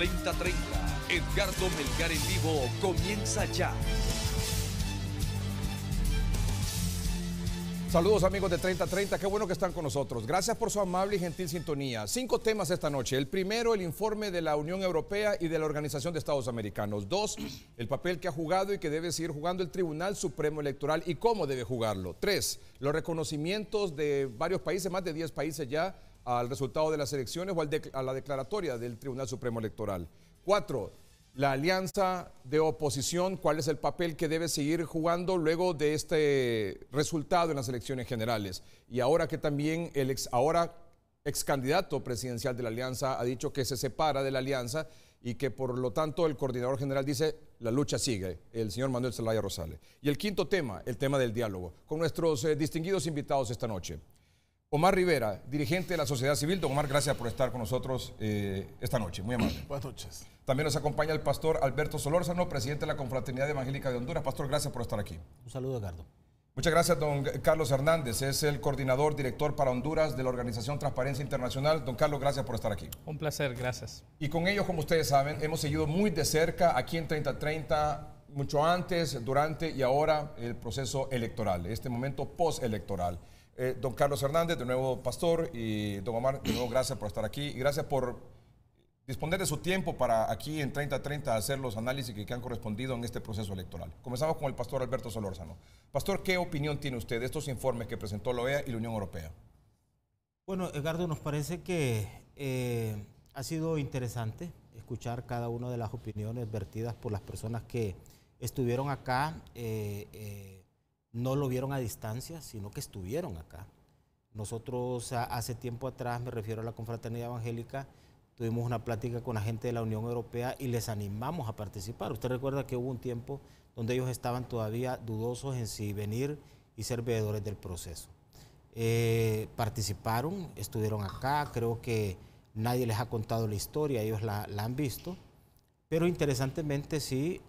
30:30. Edgardo Melgar en vivo comienza ya. Saludos amigos de 30:30, qué bueno que están con nosotros. Gracias por su amable y gentil sintonía. 5 temas esta noche. El primero, el informe de la Unión Europea y de la Organización de Estados Americanos. 2, el papel que ha jugado y que debe seguir jugando el Tribunal Supremo Electoral y cómo debe jugarlo. 3, los reconocimientos de varios países, más de 10 países ya, al resultado de las elecciones o a la declaratoria del Tribunal Supremo Electoral. 4, la alianza de oposición, cuál es el papel que debe seguir jugando luego de este resultado en las elecciones generales. Y ahora que también el ex candidato presidencial de la alianza ha dicho que se separa de la alianza y que por lo tanto el coordinador general dice la lucha sigue, el señor Manuel Zelaya Rosales. Y el quinto tema, el tema del diálogo, con nuestros distinguidos invitados esta noche. Omar Rivera, dirigente de la sociedad civil. Don Omar, gracias por estar con nosotros esta noche. Muy amable. Buenas noches. También nos acompaña el pastor Alberto Solórzano, presidente de la Confraternidad Evangélica de Honduras. Pastor, gracias por estar aquí. Un saludo, Edgardo. Muchas gracias, don Carlos Hernández. Es el coordinador, director para Honduras de la Organización Transparencia Internacional. Don Carlos, gracias por estar aquí. Un placer, gracias. Y con ellos, como ustedes saben, hemos seguido muy de cerca aquí en 30:30, mucho antes, durante y ahora el proceso electoral, este momento postelectoral. Don Carlos Hernández, de nuevo pastor, y don Omar, de nuevo gracias por estar aquí y gracias por disponer de su tiempo para aquí en 30:30 hacer los análisis que han correspondido en este proceso electoral. Comenzamos con el pastor Alberto Solórzano. Pastor, ¿qué opinión tiene usted de estos informes que presentó la OEA y la Unión Europea? Bueno, Edgardo, nos parece que ha sido interesante escuchar cada una de las opiniones vertidas por las personas que estuvieron acá. No lo vieron a distancia, sino que estuvieron acá. Nosotros hace tiempo atrás, me refiero a la Confraternidad Evangélica, tuvimos una plática con la gente de la Unión Europea y les animamos a participar. Usted recuerda que hubo un tiempo donde ellos estaban todavía dudosos en si venir y ser veedores del proceso. Participaron, estuvieron acá, creo que nadie les ha contado la historia, ellos la han visto, pero interesantemente sí,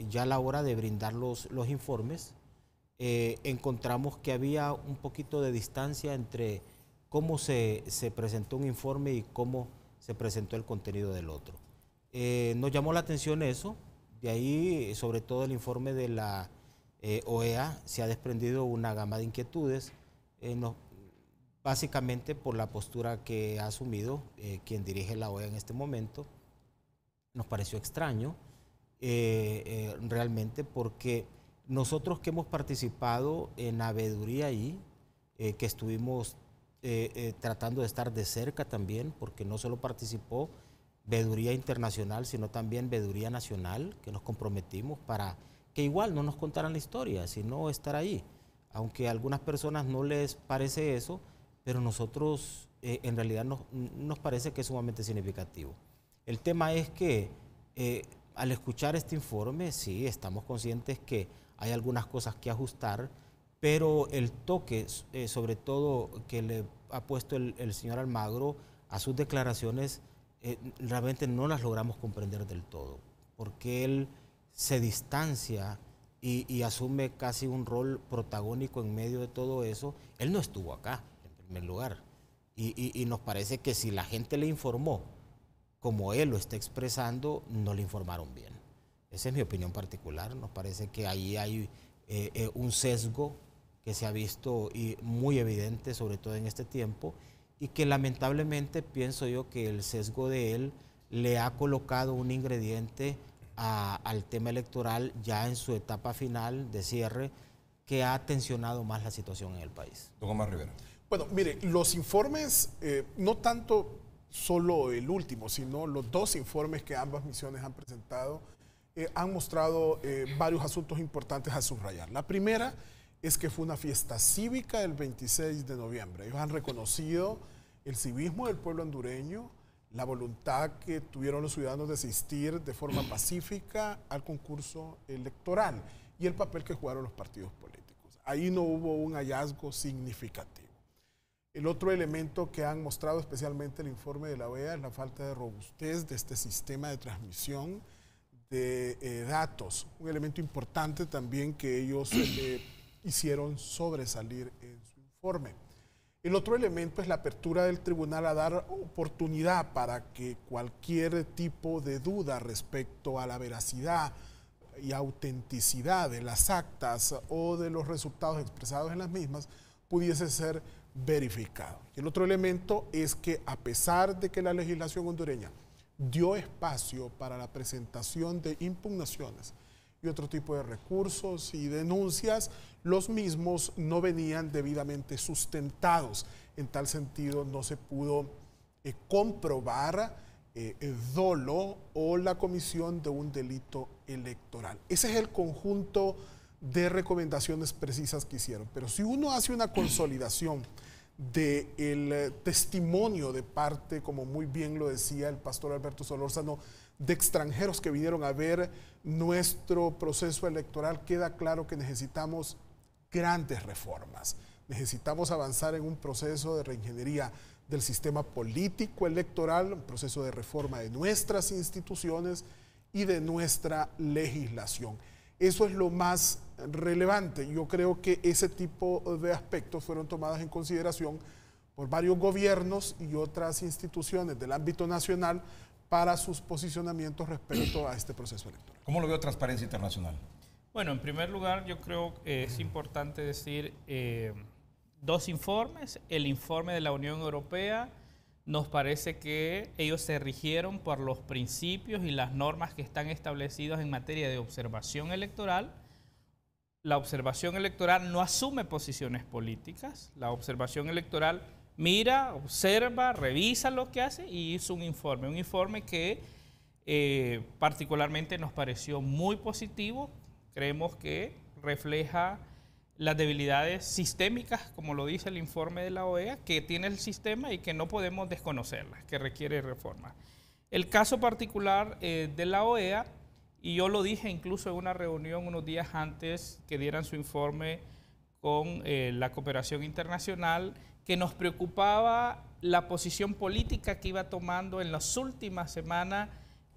ya a la hora de brindar los informes, encontramos que había un poquito de distancia entre cómo se presentó un informe y cómo se presentó el contenido del otro. Nos llamó la atención eso, de ahí sobre todo el informe de la OEA se ha desprendido una gama de inquietudes, básicamente por la postura que ha asumido quien dirige la OEA en este momento. Nos pareció extraño realmente porque nosotros que hemos participado en la veeduría ahí, que estuvimos tratando de estar de cerca también, porque no solo participó veeduría internacional, sino también veeduría nacional, que nos comprometimos para que igual no nos contaran la historia, sino estar ahí. Aunque a algunas personas no les parece eso, pero nosotros en realidad nos parece que es sumamente significativo. El tema es que al escuchar este informe, sí, estamos conscientes que hay algunas cosas que ajustar, pero el toque, sobre todo que le ha puesto el señor Almagro a sus declaraciones, realmente no las logramos comprender del todo, porque él se distancia y asume casi un rol protagónico en medio de todo eso. Él no estuvo acá, en primer lugar, y nos parece que si la gente le informó como él lo está expresando, no le informaron bien. Esa es mi opinión particular. Nos parece que ahí hay un sesgo que se ha visto y muy evidente, sobre todo en este tiempo, y que lamentablemente pienso yo que el sesgo de él le ha colocado un ingrediente al tema electoral ya en su etapa final de cierre, que ha tensionado más la situación en el país. Don Omar Rivera. Bueno, mire, los informes, no tanto solo el último, sino los 2 informes que ambas misiones han presentado, han mostrado varios asuntos importantes a subrayar. La primera es que fue una fiesta cívica el 26 de noviembre. Ellos han reconocido el civismo del pueblo hondureño, la voluntad que tuvieron los ciudadanos de asistir de forma pacífica al concurso electoral y el papel que jugaron los partidos políticos. Ahí no hubo un hallazgo significativo. El otro elemento que han mostrado especialmente el informe de la OEA es la falta de robustez de este sistema de transmisión de datos, un elemento importante también que ellos hicieron sobresalir en su informe. El otro elemento es la apertura del tribunal a dar oportunidad para que cualquier tipo de duda respecto a la veracidad y autenticidad de las actas o de los resultados expresados en las mismas pudiese ser verificado. El otro elemento es que, a pesar de que la legislación hondureña dio espacio para la presentación de impugnaciones y otro tipo de recursos y denuncias, los mismos no venían debidamente sustentados. En tal sentido, no se pudo comprobar dolo o la comisión de un delito electoral. Ese es el conjunto de recomendaciones precisas que hicieron. Pero si uno hace una consolidación del testimonio de parte, como muy bien lo decía el pastor Alberto Solórzano, de extranjeros que vinieron a ver nuestro proceso electoral, queda claro que necesitamos grandes reformas. Necesitamos avanzar en un proceso de reingeniería del sistema político electoral, un proceso de reforma de nuestras instituciones y de nuestra legislación. Eso es lo más relevante. Yo creo que ese tipo de aspectos fueron tomados en consideración por varios gobiernos y otras instituciones del ámbito nacional para sus posicionamientos respecto a este proceso electoral. ¿Cómo lo veo Transparencia Internacional? Bueno, en primer lugar, yo creo que es importante decir dos informes. El informe de la Unión Europea, nos parece que ellos se rigieron por los principios y las normas que están establecidos en materia de observación electoral. La observación electoral no asume posiciones políticas. La observación electoral mira, observa, revisa lo que hace y hizo un informe que particularmente nos pareció muy positivo. Creemos que refleja las debilidades sistémicas, como lo dice el informe de la OEA, que tiene el sistema y que no podemos desconocerlas, que requiere reforma. El caso particular de la OEA, y yo lo dije incluso en una reunión unos días antes que dieran su informe con la cooperación internacional, que nos preocupaba la posición política que iba tomando en las últimas semanas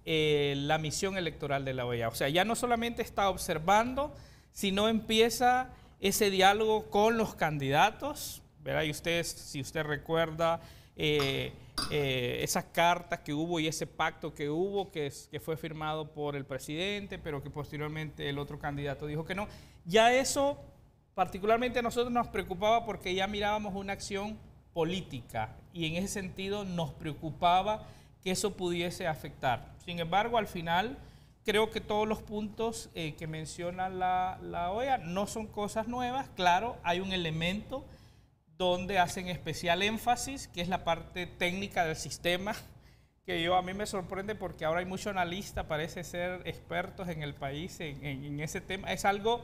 la misión electoral de la OEA. O sea, ya no solamente está observando, sino empieza ese diálogo con los candidatos, ¿verdad? Y ustedes, si usted recuerda, esa carta que hubo y ese pacto que hubo, que fue firmado por el presidente, pero que posteriormente el otro candidato dijo que no. Ya eso, particularmente a nosotros nos preocupaba porque ya mirábamos una acción política y en ese sentido nos preocupaba que eso pudiese afectar. Sin embargo, al final, creo que todos los puntos que menciona la OEA no son cosas nuevas. Claro, hay un elemento donde hacen especial énfasis, que es la parte técnica del sistema, que a mí me sorprende porque ahora hay muchos analistas, parece ser expertos en el país en ese tema. Es algo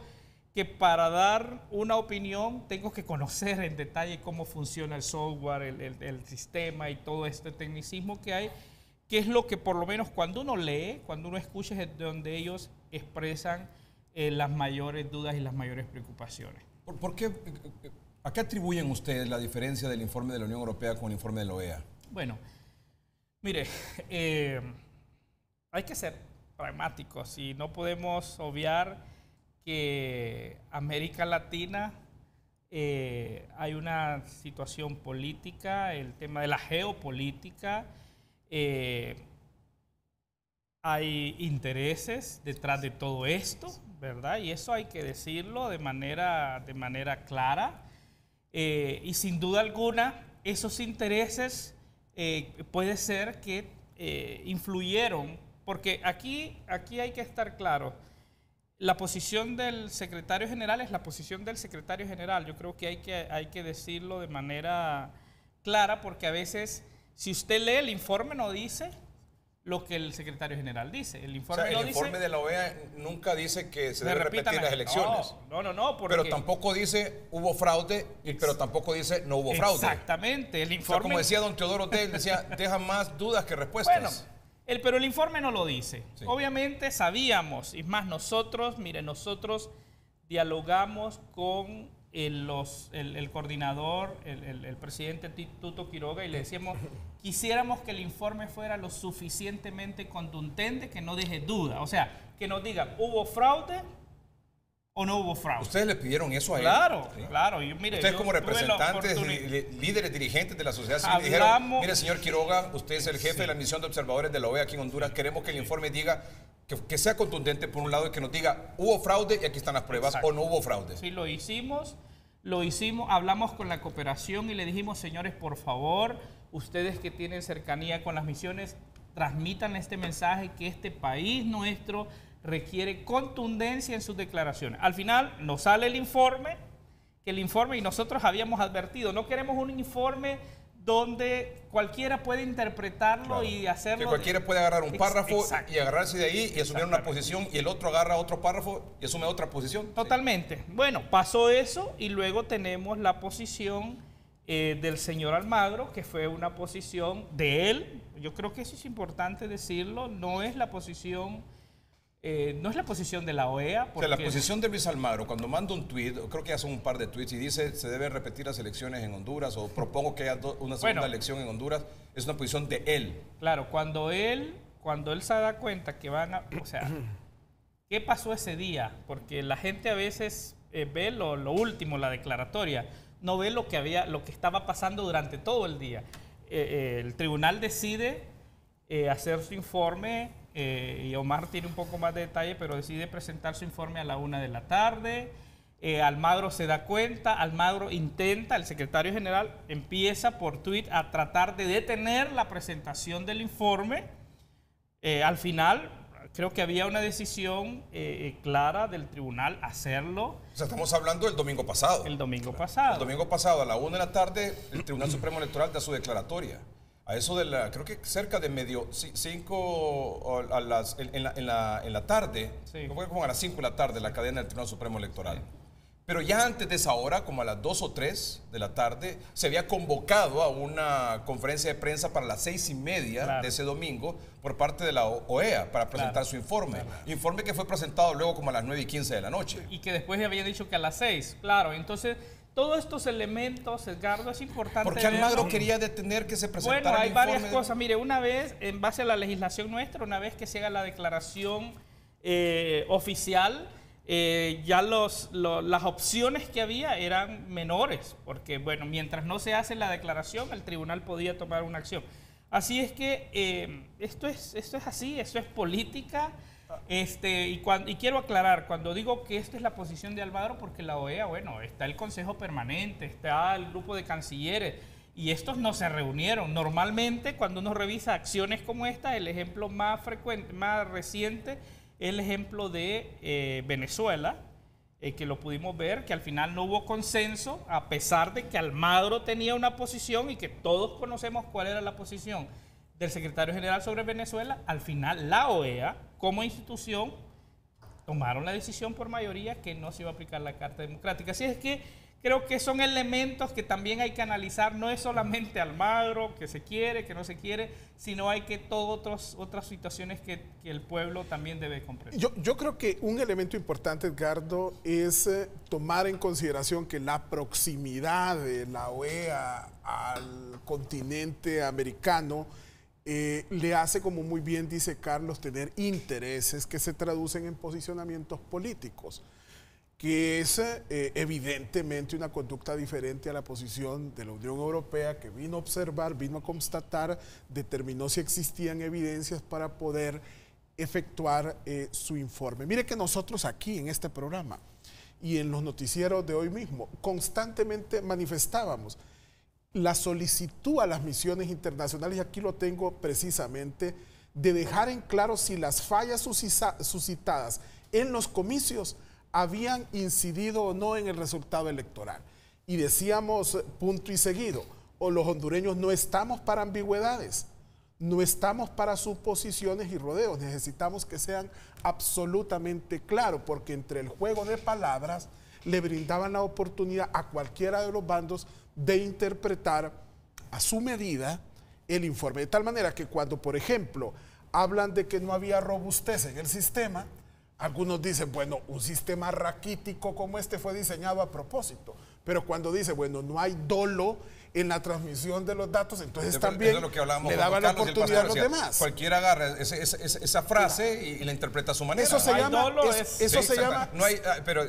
que para dar una opinión tengo que conocer en detalle cómo funciona el software, el sistema y todo este tecnicismo que hay, que es lo que por lo menos cuando uno lee, cuando uno escucha, es donde ellos expresan las mayores dudas y las mayores preocupaciones. ¿Por qué, ¿A qué atribuyen ustedes la diferencia del informe de la Unión Europea con el informe de la OEA? Bueno, mire, hay que ser pragmáticos y no podemos obviar que América Latina hay una situación política, el tema de la geopolítica, hay intereses detrás de todo esto, ¿verdad? Y eso hay que decirlo de manera clara. Y sin duda alguna, esos intereses puede ser que influyeron, porque aquí hay que estar claro. La posición del secretario general es la posición del secretario general. Yo creo que hay que decirlo de manera clara, porque a veces, si usted lee el informe, no dice lo que el secretario general dice. El informe, el informe de la OEA nunca dice que se debe repetir las elecciones. No. Pero tampoco dice hubo fraude, pero tampoco dice no hubo fraude. Exactamente. El informe, o sea, como decía don Teodoro Tel, decía, deja más dudas que respuestas. Bueno, pero el informe no lo dice. Sí. Obviamente sabíamos, y más nosotros dialogamos con el coordinador, el presidente Tuto Quiroga, y le decíamos, quisiéramos que el informe fuera lo suficientemente contundente que no deje duda. O sea, que nos diga, ¿hubo fraude ¿O no hubo fraude? ¿Ustedes le pidieron eso a él? Claro, ¿Sí? claro. Mire, Ustedes como tuve la representantes, oportunidad. líderes, dirigentes de la sociedad civil, dijeron, Hablamos- mire, señor Quiroga, usted es el jefe de la misión de observadores de la OEA aquí en Honduras, queremos que el informe diga, que sea contundente por un lado y que nos diga, hubo fraude y aquí están las pruebas, Exacto. o no hubo fraude. Sí, lo hicimos, hablamos con la cooperación y le dijimos, señores, por favor, ustedes que tienen cercanía con las misiones, transmitan este mensaje que este país nuestro requiere contundencia en sus declaraciones. Al final nos sale el informe, y nosotros habíamos advertido, no queremos un informe donde cualquiera puede interpretarlo Claro. y hacerlo. Que cualquiera puede agarrar un párrafo Exacto. y agarrarse de ahí y asumir una posición y el otro agarra otro párrafo y asume otra posición. Totalmente. Bueno, pasó eso y luego tenemos la posición del señor Almagro, que fue una posición de él. Yo creo que eso es importante decirlo. No es la posición de la OEA. O sea, la posición de Luis Almagro, cuando manda un tuit, creo que hace un par de tuits y dice se deben repetir las elecciones en Honduras o propongo que haya una segunda elección en Honduras, es una posición de él. Claro, cuando él se da cuenta que van a... O sea, ¿qué pasó ese día? Porque la gente a veces ve lo último, la declaratoria, no ve lo que estaba pasando durante todo el día. El tribunal decide hacer su informe, y Omar tiene un poco más de detalle, pero decide presentar su informe a la 1 de la tarde. Almagro se da cuenta, Almagro intenta, el secretario general empieza por tuit a tratar de detener la presentación del informe. Al final, creo que había una decisión clara del tribunal hacerlo. O sea, estamos hablando del domingo pasado. El domingo pasado. El domingo pasado a la 1 de la tarde, el Tribunal Supremo Electoral da su declaratoria. A eso de creo que cerca de 5 en la tarde, Sí. fue como a las 5 de la tarde la cadena del Tribunal Supremo Electoral. Pero ya antes de esa hora, como a las 2 o 3 de la tarde, se había convocado a una conferencia de prensa para las 6:30 de ese domingo por parte de la OEA para presentar su informe. Informe que fue presentado luego como a las 9:15 de la noche. Y que después habían dicho que a las 6. Claro, entonces todos estos elementos, Edgardo, es importante. ¿Por qué Almagro verlo. quería detener que se presentara Bueno, hay el informe? varias cosas. Mire, una vez, en base a la legislación nuestra, una vez que se haga la declaración oficial, ya las opciones que había eran menores, porque, bueno, mientras no se hace la declaración, el tribunal podía tomar una acción. Así es que esto es así, esto es política. Y quiero aclarar, cuando digo que esta es la posición de Almagro, porque la OEA, bueno, está el Consejo Permanente, está el grupo de cancilleres, y estos no se reunieron. Normalmente, cuando uno revisa acciones como esta, el ejemplo más frecuente, más reciente, es el ejemplo de Venezuela, que lo pudimos ver, que al final no hubo consenso, a pesar de que Almagro tenía una posición y que todos conocemos cuál era la posición del secretario general sobre Venezuela. Al final la OEA, como institución, tomaron la decisión por mayoría que no se iba a aplicar la Carta Democrática. Así es que creo que son elementos que también hay que analizar. No es solamente Almagro, que se quiere, que no se quiere, sino hay que otras situaciones que el pueblo también debe comprender. Yo creo que un elemento importante, Edgardo, es tomar en consideración que la proximidad de la OEA al continente americano le hace, como muy bien dice Carlos, tener intereses que se traducen en posicionamientos políticos, que es evidentemente una conducta diferente a la posición de la Unión Europea, que vino a observar, vino a constatar, determinó si existían evidencias para poder efectuar su informe. Mire que nosotros aquí en este programa y en los noticieros de hoy mismo constantemente manifestábamos la solicitud a las misiones internacionales, y aquí lo tengo precisamente, de dejar en claro si las fallas suscitadas en los comicios habían incidido o no en el resultado electoral. Y decíamos, punto y seguido, o los hondureños no estamos para ambigüedades, no estamos para suposiciones y rodeos, necesitamos que sean absolutamente claros, porque entre el juego de palabras le brindaban la oportunidad a cualquiera de los bandos de interpretar a su medida el informe. De tal manera que cuando, por ejemplo, hablan de que no había robustez en el sistema, algunos dicen, bueno, un sistema raquítico como este fue diseñado a propósito. Pero cuando dice, bueno, no hay dolo en la transmisión de los datos, entonces Eso también es lo que hablábamos le con daba la Carlos y el oportunidad a los pastor, o sea, demás. Cualquiera agarra esa frase y la interpreta a su manera. Eso se hay llama, dolo, eso se llama No hay, pero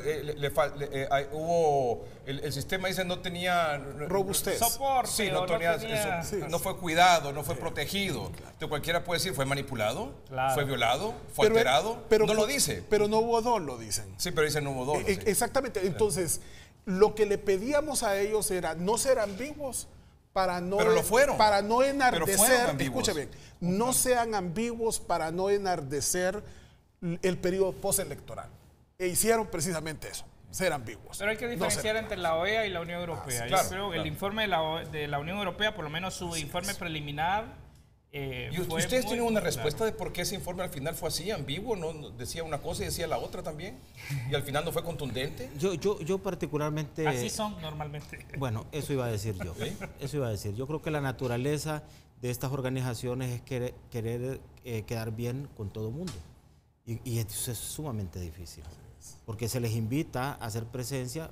hubo, el sistema dice no tenía robustez. soporte. Sí, o no tenía, tenía- eso, no fue cuidado, no fue protegido. Entonces cualquiera puede decir, fue manipulado, Claro. fue violado, fue alterado. No lo dice. Pero no hubo dolo, dicen. Sí, pero dice no hubo dolo. Sí. Exactamente. Entonces, lo que le pedíamos a ellos era no ser ambiguos para no, Pero lo fueron. para no Pero enardecer. fueron ambiguos. Escucha bien, no sean ambiguos para no enardecer el periodo postelectoral. E hicieron precisamente eso, ser ambiguos. Pero hay que No diferenciar ser- entre la OEA y la Unión Europea. claro, Yo creo que claro. el informe de la Unión Europea, por lo menos su informe preliminar, ¿Y fue ustedes muy tienen una claro. respuesta de por qué ese informe al final fue así, ambiguo? ¿No decía una cosa y decía la otra también? ¿Y al final no fue contundente? Yo particularmente... Así son normalmente. Bueno, eso iba a decir yo. ¿Sí? Eso iba a decir. Yo creo que la naturaleza de estas organizaciones es querer quedar bien con todo el mundo. Y eso es sumamente difícil. Porque se les invita a hacer presencia,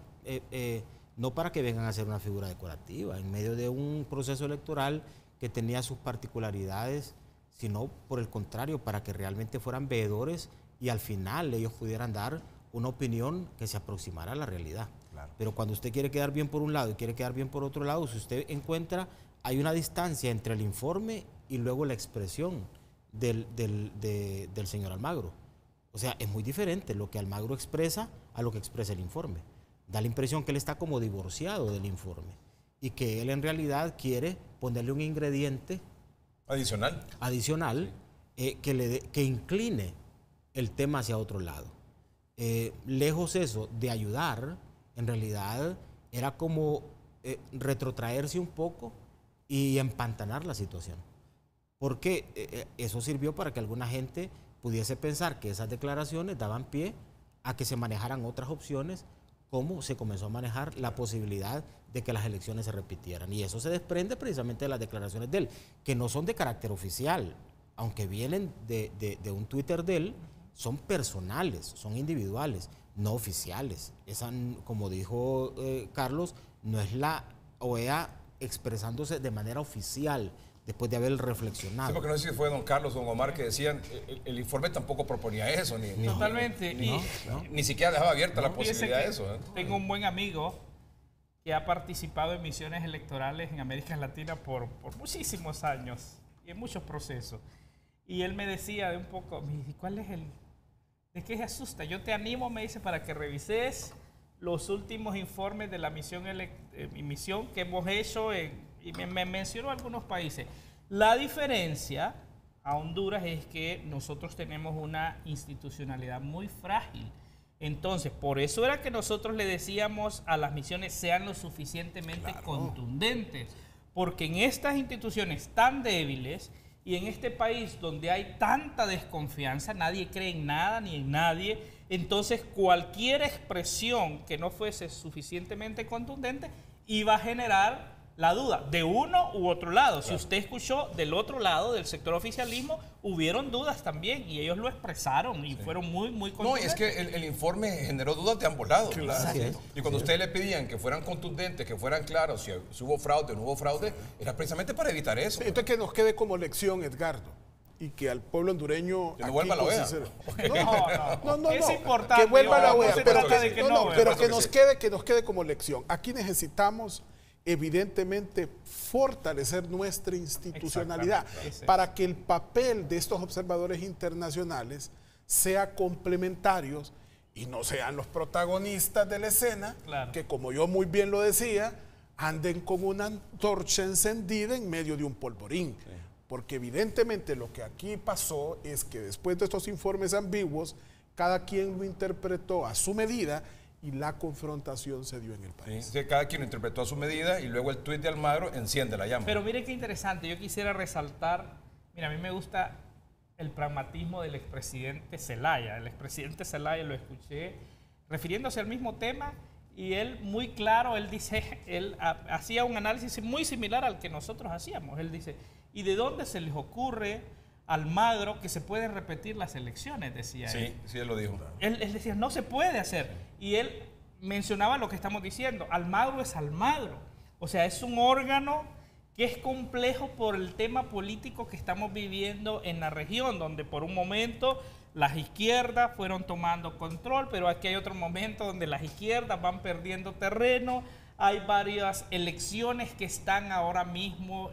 no para que vengan a ser una figura decorativa, en medio de un proceso electoral que tenía sus particularidades, sino por el contrario, para que realmente fueran veedores y al final ellos pudieran dar una opinión que se aproximara a la realidad. Claro. Pero cuando usted quiere quedar bien por un lado y quiere quedar bien por otro lado, si usted encuentra, hay una distancia entre el informe y luego la expresión del señor Almagro. O sea, es muy diferente lo que Almagro expresa a lo que expresa el informe. Da la impresión que él está como divorciado del informe y que él en realidad quiere ponerle un ingrediente Adicional. que incline el tema hacia otro lado. Lejos eso de ayudar, en realidad era como retrotraerse un poco y empantanar la situación. Porque eso sirvió para que alguna gente pudiese pensar que esas declaraciones daban pie a que se manejaran otras opciones, como se comenzó a manejar la posibilidad de que las elecciones se repitieran. Y eso se desprende precisamente de las declaraciones de él, que no son de carácter oficial, aunque vienen de un Twitter de él, son personales, son individuales, no oficiales. Esa, como dijo Carlos, no es la OEA expresándose de manera oficial, después de haber reflexionado. Sí, porque no sé si fue don Carlos o don Omar que decían, el informe tampoco proponía eso, Totalmente. ni siquiera dejaba abierta la Fíjese posibilidad que de eso. tengo un buen amigo que ha participado en misiones electorales en América Latina por muchísimos años y en muchos procesos. Y él me decía de un poco, me dice, ¿cuál es ¿de qué se asusta? Yo te animo, me dice, para que revises los últimos informes de la misión que hemos hecho y me mencionó algunos países. La diferencia a Honduras es que nosotros tenemos una institucionalidad muy frágil. Entonces, por eso era que nosotros le decíamos a las misiones sean lo suficientemente contundentes, porque en estas instituciones tan débiles y en este país donde hay tanta desconfianza, nadie cree en nada ni en nadie, entonces cualquier expresión que no fuese suficientemente contundente iba a generar la duda de uno u otro lado. Claro. Si usted escuchó del otro lado, del sector oficialismo, hubieron dudas también y ellos lo expresaron y fueron muy contundentes. No, y es que el informe generó dudas de ambos lados. Claro. Y cuando ustedes le pedían que fueran contundentes, que fueran claros, si hubo fraude o no hubo fraude, era precisamente para evitar eso. Entonces que nos quede como lección, Edgardo, y que al pueblo hondureño... Que no vuelva a la OEA. No, es importante. que vuelva a la no OEA, se pero trata de que no, pero que nos quede como lección. Aquí necesitamos evidentemente fortalecer nuestra institucionalidad para que el papel de estos observadores internacionales sea complementario y no sean los protagonistas de la escena, que como yo muy bien lo decía, anden con una antorcha encendida en medio de un polvorín. Sí. Porque evidentemente lo que aquí pasó es que después de estos informes ambiguos, cada quien lo interpretó a su medida y la confrontación se dio en el país. Sí, cada quien lo interpretó a su medida y luego el tuit de Almagro enciende la llama. Pero mire qué interesante, yo quisiera resaltar, mira, a mí me gusta el pragmatismo del expresidente Zelaya. El expresidente Zelaya lo escuché refiriéndose al mismo tema y él muy claro, él dice, él hacía un análisis muy similar al que nosotros hacíamos. Él dice, ¿y de dónde se les ocurre a Almagro que se pueden repetir las elecciones? Decía él. Sí, él lo dijo. Él decía, no se puede hacer. Y él mencionaba lo que estamos diciendo, Almagro es Almagro. O sea, es un órgano que es complejo por el tema político que estamos viviendo en la región, donde por un momento las izquierdas fueron tomando control, pero aquí hay otro momento donde las izquierdas van perdiendo terreno. Hay varias elecciones que están ahora mismo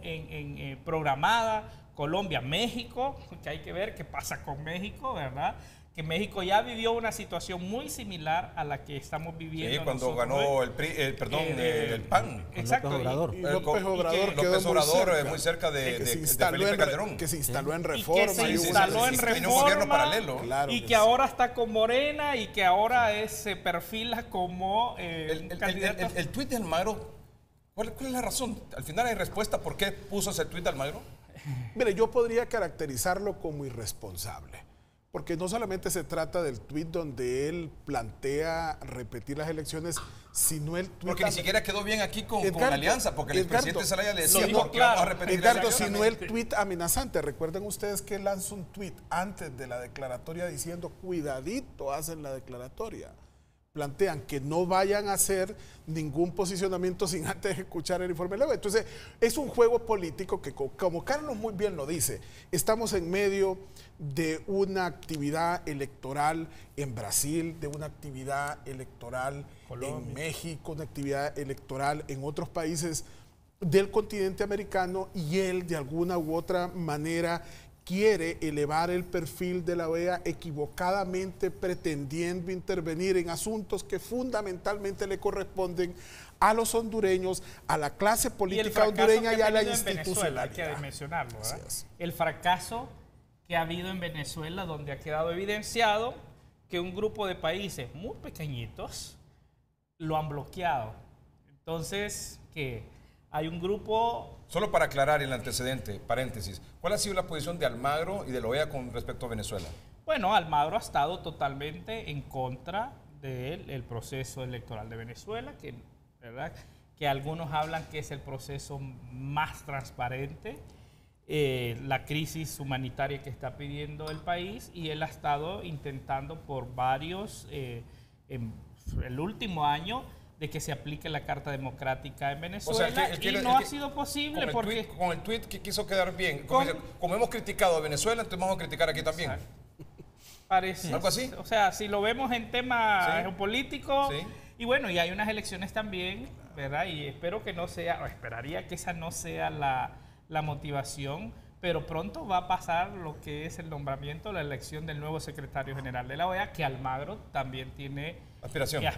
programadas. Colombia, México, que hay que ver qué pasa con México, ¿verdad? Que México ya vivió una situación muy similar a la que estamos viviendo. Sí, cuando nosotros, ganó el PAN. Exacto. López Obrador. Y López Obrador quedó López Obrador muy cerca de Felipe Calderón. Que se instaló en Y Reforma. que se y hubo instaló una en resistencia. Reforma. Un gobierno Reforma, paralelo. Claro y que que sí. ahora está con Morena y que ahora se perfila como un candidato. El tuit de Almagro, ¿cuál es la razón? Al final hay respuesta por qué puso ese tuit de Almagro. Mire, yo podría caracterizarlo como irresponsable, porque no solamente se trata del tuit donde él plantea repetir las elecciones, sino el tuit... Porque ni siquiera quedó bien aquí con Edgardo, la alianza, porque el Edgardo, expresidente Zelaya le decía, lo dijo ¿por qué vamos a claro. repetir Edgardo, las sino elecciones? el tuit amenazante. Recuerden ustedes que él lanzó un tuit antes de la declaratoria diciendo, cuidadito, hacen la declaratoria. Plantean que no vayan a hacer ningún posicionamiento sin antes escuchar el informe de la OEA. Entonces, es un juego político que, como Carlos muy bien lo dice, estamos en medio de una actividad electoral en Brasil, de una actividad electoral en México, una actividad electoral en otros países del continente americano, y él de alguna u otra manera quiere elevar el perfil de la OEA equivocadamente, pretendiendo intervenir en asuntos que fundamentalmente le corresponden a los hondureños, a la clase política hondureña y a la institucionalidad. Hay que mencionarlo, ¿verdad? Así es. El fracaso que ha habido en Venezuela, donde ha quedado evidenciado que un grupo de países muy pequeñitos lo han bloqueado. Entonces, que hay un grupo... Solo para aclarar el antecedente, paréntesis, ¿cuál ha sido la posición de Almagro y de la OEA con respecto a Venezuela? Bueno, Almagro ha estado totalmente en contra del proceso electoral de Venezuela, que, ¿verdad?, que algunos hablan que es el proceso más transparente, la crisis humanitaria que está pidiendo el país, y él ha estado intentando por varios, en el último año, de que se aplique la Carta Democrática en Venezuela, y no ha sido posible porque... Con el tuit que quiso quedar bien, como hemos criticado a Venezuela, entonces vamos a criticar aquí también. Parece. ¿Algo así? O sea, si lo vemos en tema Sí. geopolítico, Sí. y bueno, y hay unas elecciones también, ¿verdad? Y espero que no sea, o esperaría que esa no sea la motivación, pero pronto va a pasar lo que es el nombramiento, la elección del nuevo secretario general de la OEA, que Almagro también tiene aspiraciones.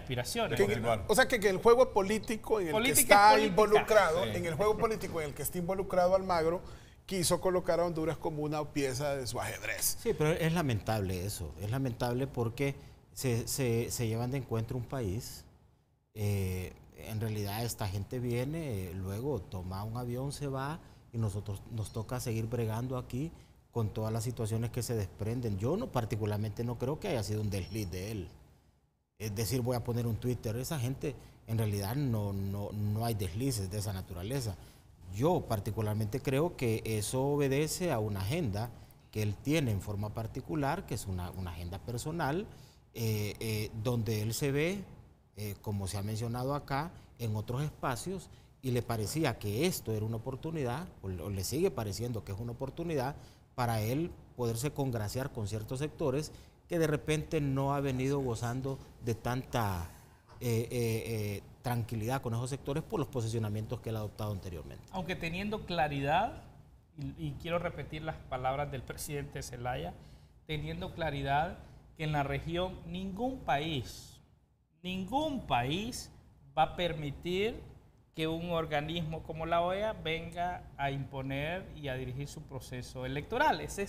O sea, que el juego político en el que está involucrado, en el juego político en el que está involucrado Almagro, quiso colocar a Honduras como una pieza de su ajedrez. Sí, pero es lamentable eso. Es lamentable porque se llevan de encuentro un país. En realidad esta gente viene, luego toma un avión, se va, y nosotros nos toca seguir bregando aquí con todas las situaciones que se desprenden. Yo particularmente no creo que haya sido un desliz de él. Es decir, voy a poner un Twitter. Esa gente, en realidad no hay deslices de esa naturaleza. Yo particularmente creo que eso obedece a una agenda que él tiene en forma particular, que es una agenda personal, donde él se ve, como se ha mencionado acá, en otros espacios, y le parecía que esto era una oportunidad, o le sigue pareciendo que es una oportunidad para él poderse congraciar con ciertos sectores que de repente no ha venido gozando de tanta tranquilidad con esos sectores por los posicionamientos que él ha adoptado anteriormente. Aunque teniendo claridad, y quiero repetir las palabras del presidente Zelaya, teniendo claridad que en la región ningún país va a permitir que un organismo como la OEA venga a imponer y a dirigir su proceso electoral. Esa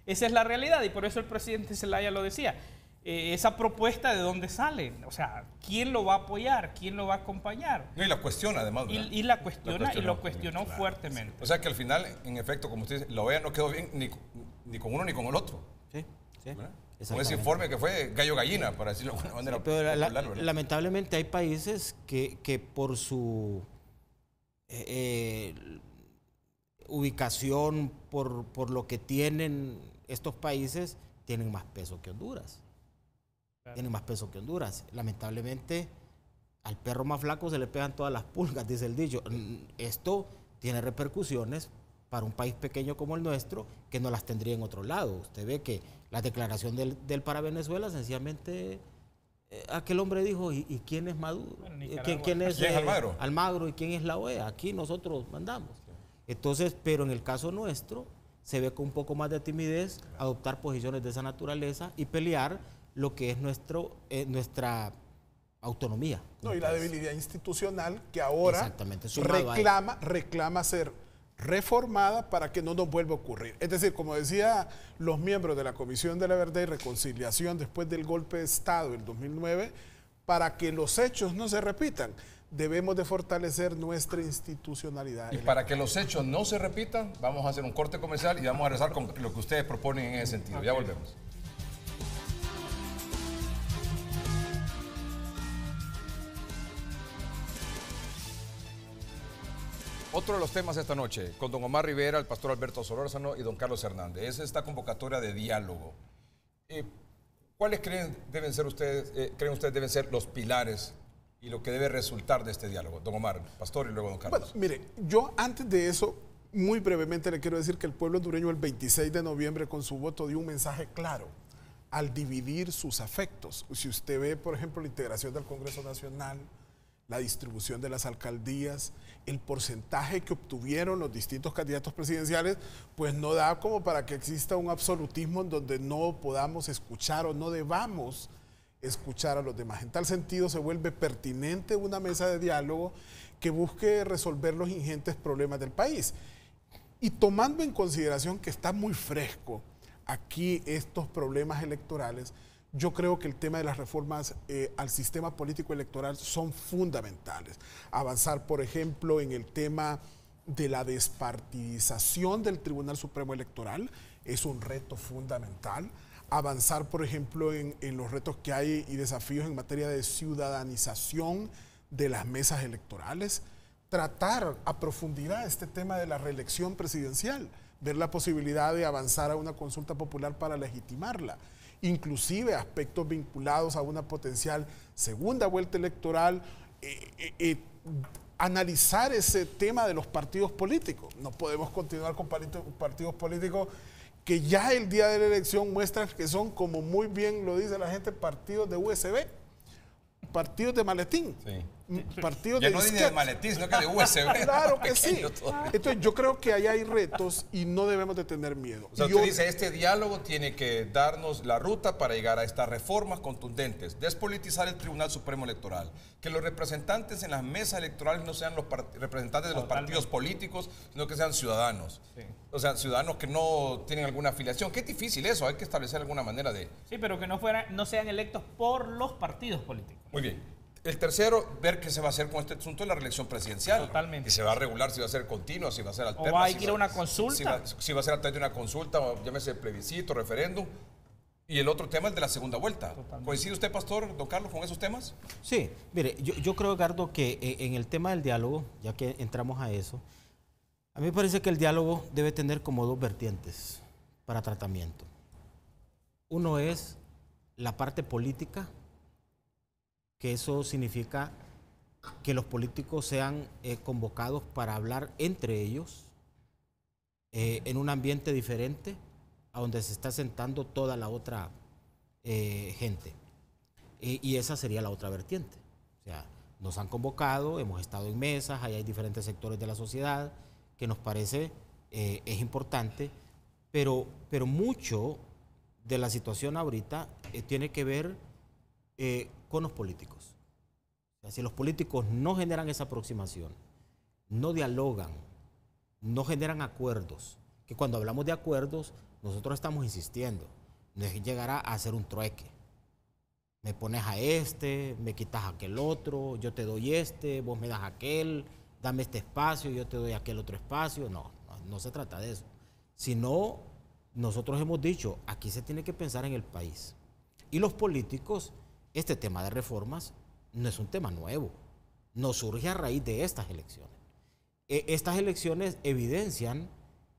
es la realidad, y por eso el presidente Zelaya lo decía. Esa propuesta, ¿de dónde sale? O sea, ¿quién lo va a apoyar? ¿Quién lo va a acompañar? No, y la cuestiona además. Y lo cuestionó fuertemente. O sea que al final, en efecto, como usted dice, la OEA no quedó bien ni con uno ni con el otro. Sí, sí. Con ese informe que fue gallo-gallina, para decirlo de alguna manera. Pero popular, lamentablemente hay países que por su ubicación, por lo que tienen estos países, tienen más peso que Honduras. Claro. Tienen más peso que Honduras. Lamentablemente al perro más flaco se le pegan todas las pulgas, dice el dicho. Esto tiene repercusiones para un país pequeño como el nuestro, que no las tendría en otro lado. Usted ve que la declaración del para Venezuela, sencillamente, aquel hombre dijo, ¿y quién es Maduro? Bueno, ¿Quién es Almagro? Almagro? ¿Y quién es la OEA? Aquí nosotros mandamos. Entonces, pero en el caso nuestro, se ve con un poco más de timidez adoptar posiciones de esa naturaleza y pelear lo que es nuestra autonomía. No, y la debilidad institucional que ahora Exactamente, reclama ser reformada para que no nos vuelva a ocurrir. Es decir, como decía los miembros de la Comisión de la Verdad y Reconciliación después del golpe de Estado del 2009, para que los hechos no se repitan, debemos de fortalecer nuestra institucionalidad. Y para que los hechos no se repitan, vamos a hacer un corte comercial y vamos a regresar con lo que ustedes proponen en ese sentido. Ya volvemos. Otro de los temas esta noche, con don Omar Rivera, el pastor Alberto Solórzano y don Carlos Hernández, es esta convocatoria de diálogo. ¿Cuáles creen ustedes deben ser los pilares y lo que debe resultar de este diálogo? Don Omar, pastor, y luego don Carlos. Bueno, mire, yo antes de eso, muy brevemente le quiero decir que el pueblo hondureño el 26 de noviembre con su voto dio un mensaje claro al dividir sus afectos. Si usted ve, por ejemplo, la integración del Congreso Nacional, la distribución de las alcaldías, el porcentaje que obtuvieron los distintos candidatos presidenciales, pues no da como para que exista un absolutismo en donde no podamos escuchar o no debamos escuchar a los demás. En tal sentido se vuelve pertinente una mesa de diálogo que busque resolver los ingentes problemas del país. Y tomando en consideración que está muy fresco aquí estos problemas electorales, yo creo que el tema de las reformas al sistema político electoral son fundamentales. Avanzar, por ejemplo, en el tema de la despartidización del Tribunal Supremo Electoral es un reto fundamental. Avanzar, por ejemplo, en los retos que hay y desafíos en materia de ciudadanización de las mesas electorales. Tratar a profundidad este tema de la reelección presidencial, ver la posibilidad de avanzar a una consulta popular para legitimarla. Inclusive aspectos vinculados a una potencial segunda vuelta electoral, analizar ese tema de los partidos políticos. No podemos continuar con partidos políticos que ya el día de la elección muestran que son, como muy bien lo dice la gente, partidos de USB, partidos de maletín. Sí. Partidos ya de no dice de maletín, sino que de USB. Claro que sí. Entonces yo creo que ahí hay retos y no debemos de tener miedo. O sea, usted dice, este diálogo tiene que darnos la ruta para llegar a estas reformas contundentes, despolitizar el Tribunal Supremo Electoral, que los representantes en las mesas electorales no sean los representantes de los partidos políticos, sino que sean ciudadanos. Sí. O sea, ciudadanos que no tienen alguna afiliación. Qué difícil eso, hay que establecer alguna manera de... Sí, pero que no sean electos por los partidos políticos. Muy bien. El tercero, ver qué se va a hacer con este asunto de la reelección presidencial. Totalmente. Y se va a regular si va a ser continua, si va a ser alterna. O hay que ir a una consulta. Si va a ser a través de una consulta, o llámese plebiscito, referéndum. Y el otro tema, el de la segunda vuelta. Totalmente. ¿Coincide usted, pastor, don Carlos, con esos temas? Sí, mire, yo creo, Edgardo, que en el tema del diálogo, ya que entramos a eso, a mí me parece que el diálogo debe tener como dos vertientes para tratamiento. Uno es la parte política, que eso significa que los políticos sean convocados para hablar entre ellos en un ambiente diferente a donde se está sentando toda la otra gente. Y esa sería la otra vertiente. O sea, nos han convocado, hemos estado en mesas, ahí hay diferentes sectores de la sociedad que nos parece es importante, pero mucho de la situación ahorita tiene que ver con los políticos. O sea, si los políticos no generan esa aproximación, no dialogan, no generan acuerdos, que cuando hablamos de acuerdos, nosotros estamos insistiendo, no es llegar a hacer un trueque. Me pones a este, me quitas a aquel otro, yo te doy este, vos me das aquel, dame este espacio, yo te doy aquel otro espacio. No se trata de eso. Sino, nosotros hemos dicho, aquí se tiene que pensar en el país. Y los políticos, este tema de reformas no es un tema nuevo, no surge a raíz de estas elecciones. Estas elecciones evidencian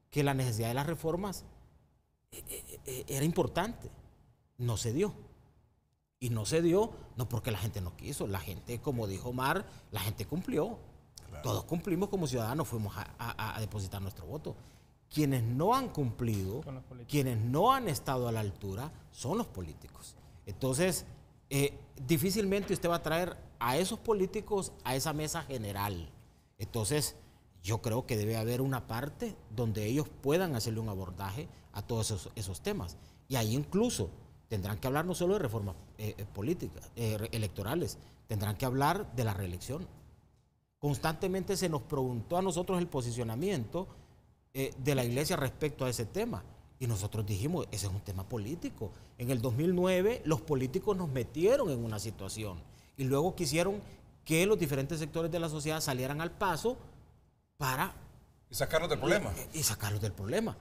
que la necesidad de las reformas era importante, no se dio. Y no se dio, no porque la gente no quiso. La gente, como dijo Omar, la gente cumplió. Claro. Todos cumplimos como ciudadanos, fuimos a depositar nuestro voto. Quienes no han cumplido, quienes no han estado a la altura, son los políticos. Entonces, difícilmente usted va a traer a esos políticos a esa mesa general. Entonces, yo creo que debe haber una parte donde ellos puedan hacerle un abordaje a todos esos temas. Y ahí incluso tendrán que hablar no solo de reformas políticas, electorales, tendrán que hablar de la reelección. Constantemente se nos preguntó a nosotros el posicionamiento de la iglesia respecto a ese tema. Y nosotros dijimos, ese es un tema político. En el 2009 los políticos nos metieron en una situación y luego quisieron que los diferentes sectores de la sociedad salieran al paso para... Y sacarlos del problema. Y sacarlos del problema.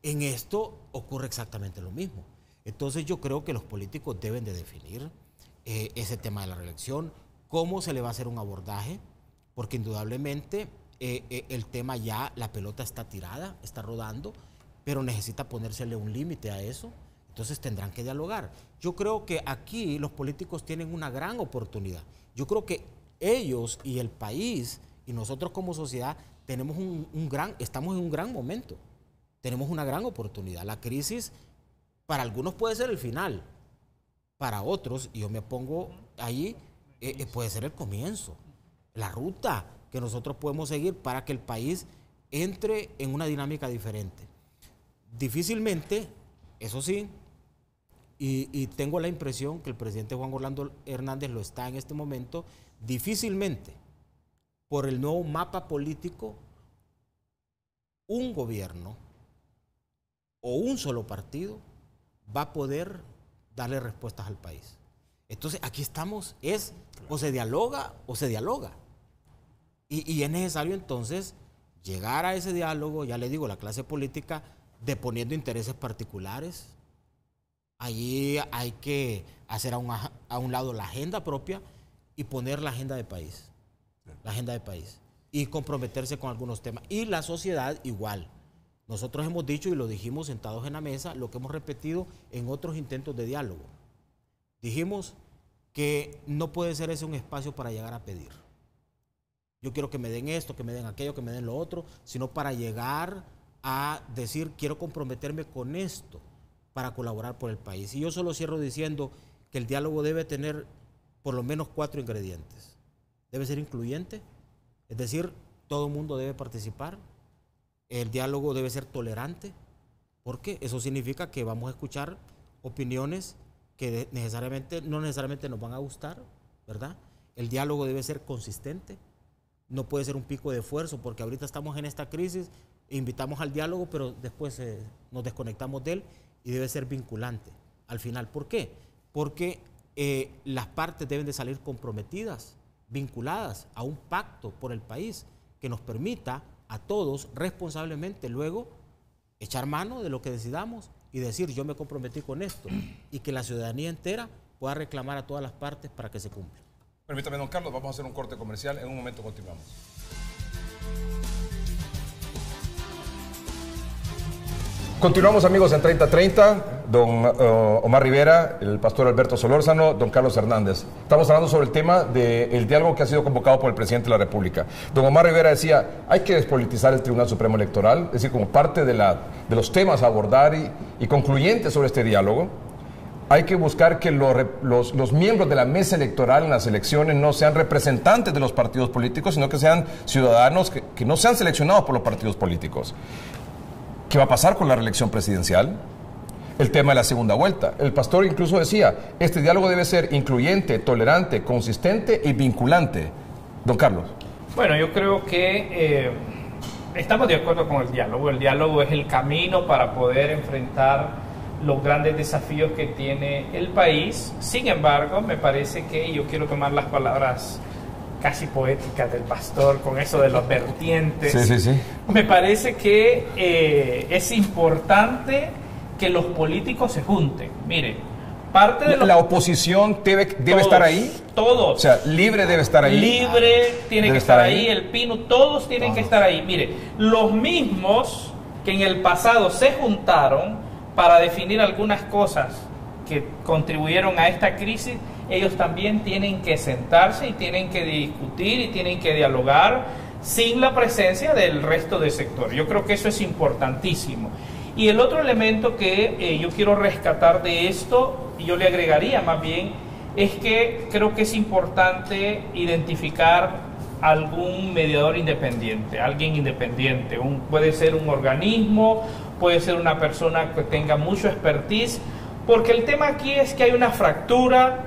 En esto ocurre exactamente lo mismo. Entonces yo creo que los políticos deben de definir ese tema de la reelección, cómo se le va a hacer un abordaje, porque indudablemente el tema ya, la pelota está tirada, está rodando, pero necesita ponérsele un límite a eso, entonces tendrán que dialogar. Yo creo que aquí los políticos tienen una gran oportunidad. Yo creo que ellos y el país y nosotros como sociedad tenemos estamos en un gran momento, tenemos una gran oportunidad. La crisis para algunos puede ser el final, para otros, y yo me pongo ahí, puede ser el comienzo, la ruta que nosotros podemos seguir para que el país entre en una dinámica diferente. Difícilmente, eso sí, y tengo la impresión que el presidente Juan Orlando Hernández lo está en este momento, difícilmente, por el nuevo mapa político, un gobierno o un solo partido va a poder darle respuestas al país. Entonces, aquí estamos, o se dialoga o se dialoga. Y es necesario entonces llegar a ese diálogo, ya le digo, la clase política deponiendo intereses particulares. Allí hay que hacer a un lado la agenda propia y poner la agenda de país. La agenda de país. Y comprometerse con algunos temas. Y la sociedad igual. Nosotros hemos dicho y lo dijimos sentados en la mesa, lo que hemos repetido en otros intentos de diálogo. Dijimos que no puede ser ese un espacio para llegar a pedir. Yo quiero que me den esto, que me den aquello, que me den lo otro, sino para llegar a decir, quiero comprometerme con esto para colaborar por el país. Y yo solo cierro diciendo que el diálogo debe tener por lo menos 4 ingredientes. Debe ser incluyente, es decir, todo el mundo debe participar. El diálogo debe ser tolerante, porque eso significa que vamos a escuchar opiniones que no necesariamente nos van a gustar, ¿verdad? El diálogo debe ser consistente, no puede ser un pico de esfuerzo, porque ahorita estamos en esta crisis, invitamos al diálogo, pero después nos desconectamos de él, y debe ser vinculante al final. ¿Por qué? Porque las partes deben de salir comprometidas, vinculadas a un pacto por el país que nos permita a todos responsablemente luego echar mano de lo que decidamos y decir, yo me comprometí con esto, y que la ciudadanía entera pueda reclamar a todas las partes para que se cumpla. Permítame, don Carlos, vamos a hacer un corte comercial, en un momento continuamos. Continuamos, amigos, en 30-30, don Omar Rivera, el pastor Alberto Solórzano, don Carlos Hernández. Estamos hablando sobre el tema del diálogo que ha sido convocado por el presidente de la República. Don Omar Rivera decía, hay que despolitizar el Tribunal Supremo Electoral, es decir, como parte de los temas a abordar y concluyentes sobre este diálogo. Hay que buscar que los miembros de la mesa electoral en las elecciones no sean representantes de los partidos políticos, sino que sean ciudadanos que no sean seleccionados por los partidos políticos. ¿Qué va a pasar con la reelección presidencial? El tema de la segunda vuelta. El pastor incluso decía, este diálogo debe ser incluyente, tolerante, consistente y vinculante. Don Carlos. Bueno, yo creo que estamos de acuerdo con el diálogo. El diálogo es el camino para poder enfrentar los grandes desafíos que tiene el país. Sin embargo, me parece que, yo quiero tomar las palabras casi poéticas del pastor con eso de los vertientes. Sí. Me parece que es importante que los políticos se junten. Mire, parte de la oposición debe estar ahí. Todos. O sea, Libre debe estar ahí. Libre tiene que estar ahí, el Pino, todos tienen que estar ahí. Mire, los mismos que en el pasado se juntaron para definir algunas cosas que contribuyeron a esta crisis, ellos también tienen que sentarse y tienen que discutir y tienen que dialogar sin la presencia del resto del sector. Yo creo que eso es importantísimo. Y el otro elemento que yo quiero rescatar de esto, y yo le agregaría más bien, es que creo que es importante identificar algún mediador independiente, alguien independiente. Puede ser un organismo, puede ser una persona que tenga mucho expertise, porque el tema aquí es que hay una fractura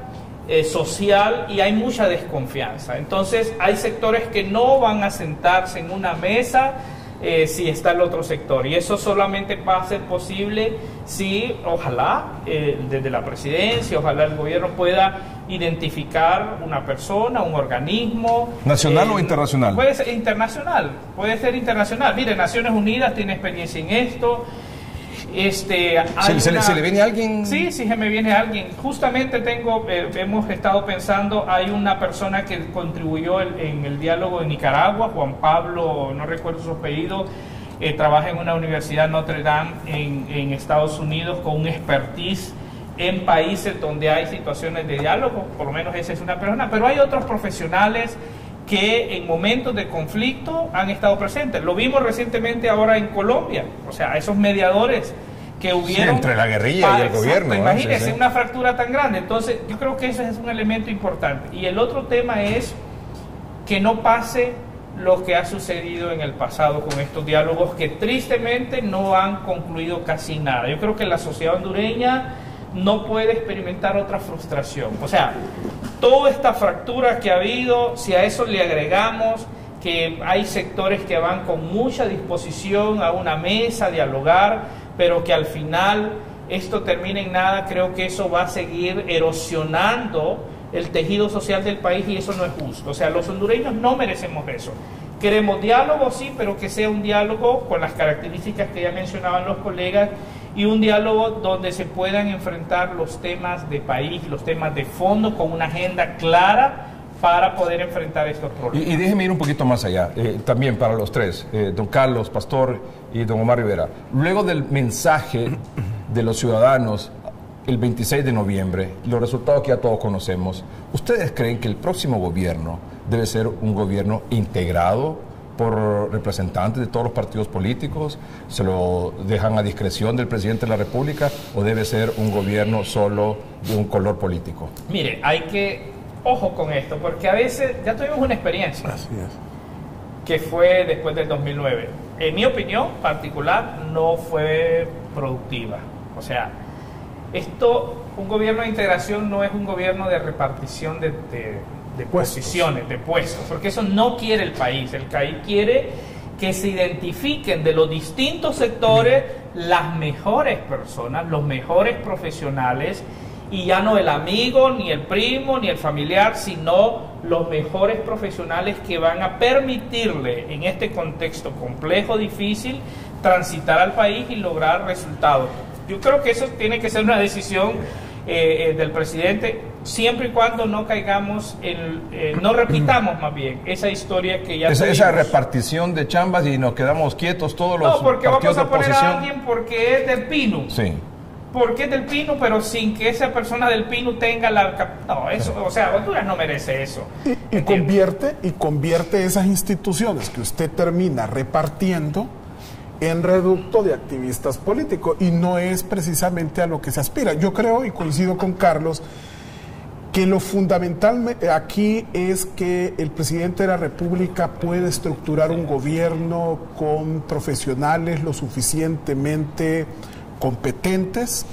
social y hay mucha desconfianza. Entonces hay sectores que no van a sentarse en una mesa si está el otro sector, y eso solamente va a ser posible si ojalá desde la presidencia, ojalá el gobierno pueda identificar una persona, un organismo. ¿Nacional o internacional? Puede ser internacional, puede ser internacional. Mire, Naciones Unidas tiene experiencia en esto. ¿Se le viene alguien? Sí, se me viene alguien. Justamente hemos estado pensando, hay una persona que contribuyó en el diálogo en Nicaragua, Juan Pablo, no recuerdo su apellido, trabaja en una universidad Notre Dame en Estados Unidos con un expertise en países donde hay situaciones de diálogo, por lo menos esa es una persona, pero hay otros profesionales que en momentos de conflicto han estado presentes. Lo vimos recientemente ahora en Colombia, o sea, esos mediadores que hubieron... Sí, entre la guerrilla y el gobierno. Imagínense, sí. una fractura tan grande. Entonces, yo creo que ese es un elemento importante. Y el otro tema es que no pase lo que ha sucedido en el pasado con estos diálogos que tristemente no han concluido casi nada. Yo creo que la sociedad hondureña no puede experimentar otra frustración. O sea, toda esta fractura que ha habido, si a eso le agregamos que hay sectores que van con mucha disposición a una mesa a dialogar, pero que al final esto termina en nada, creo que eso va a seguir erosionando el tejido social del país y eso no es justo. O sea, los hondureños no merecemos eso. Queremos diálogo, sí, pero que sea un diálogo con las características que ya mencionaban los colegas y un diálogo donde se puedan enfrentar los temas de país, los temas de fondo con una agenda clara para poder enfrentar estos problemas. Y déjeme ir un poquito más allá, también para los tres, don Carlos, Pastor y don Omar Rivera. Luego del mensaje de los ciudadanos el 26 de noviembre, los resultados que ya todos conocemos, ¿ustedes creen que el próximo gobierno debe ser un gobierno integrado por representantes de todos los partidos políticos? ¿Se lo dejan a discreción del presidente de la República o debe ser un gobierno solo de un color político? Mire, hay que... Ojo con esto, porque a veces ya tuvimos una experiencia. Así es. Que fue después del 2009. En mi opinión particular, no fue productiva. O sea, un gobierno de integración no es un gobierno de repartición de posiciones, de puestos, porque eso no quiere el país. El país quiere que se identifiquen de los distintos sectores las mejores personas, los mejores profesionales, y ya no el amigo, ni el primo, ni el familiar, sino los mejores profesionales que van a permitirle en este contexto complejo, difícil, transitar al país y lograr resultados. Yo creo que eso tiene que ser una decisión del presidente, siempre y cuando no caigamos no repitamos más bien esa historia que ya tuvimos. Esa repartición de chambas y nos quedamos quietos todos los porque partidos vamos a poner de oposición. a alguien porque es del Pino. Sí. Porque es del Pino, pero sin que esa persona del Pino tenga no, eso, o sea, Honduras no merece eso. Y convierte esas instituciones que usted termina repartiendo en reducto de activistas políticos, y no es precisamente a lo que se aspira. Yo creo, y coincido con Carlos, que lo fundamental aquí es que el presidente de la República puede estructurar un gobierno con profesionales lo suficientemente competentes,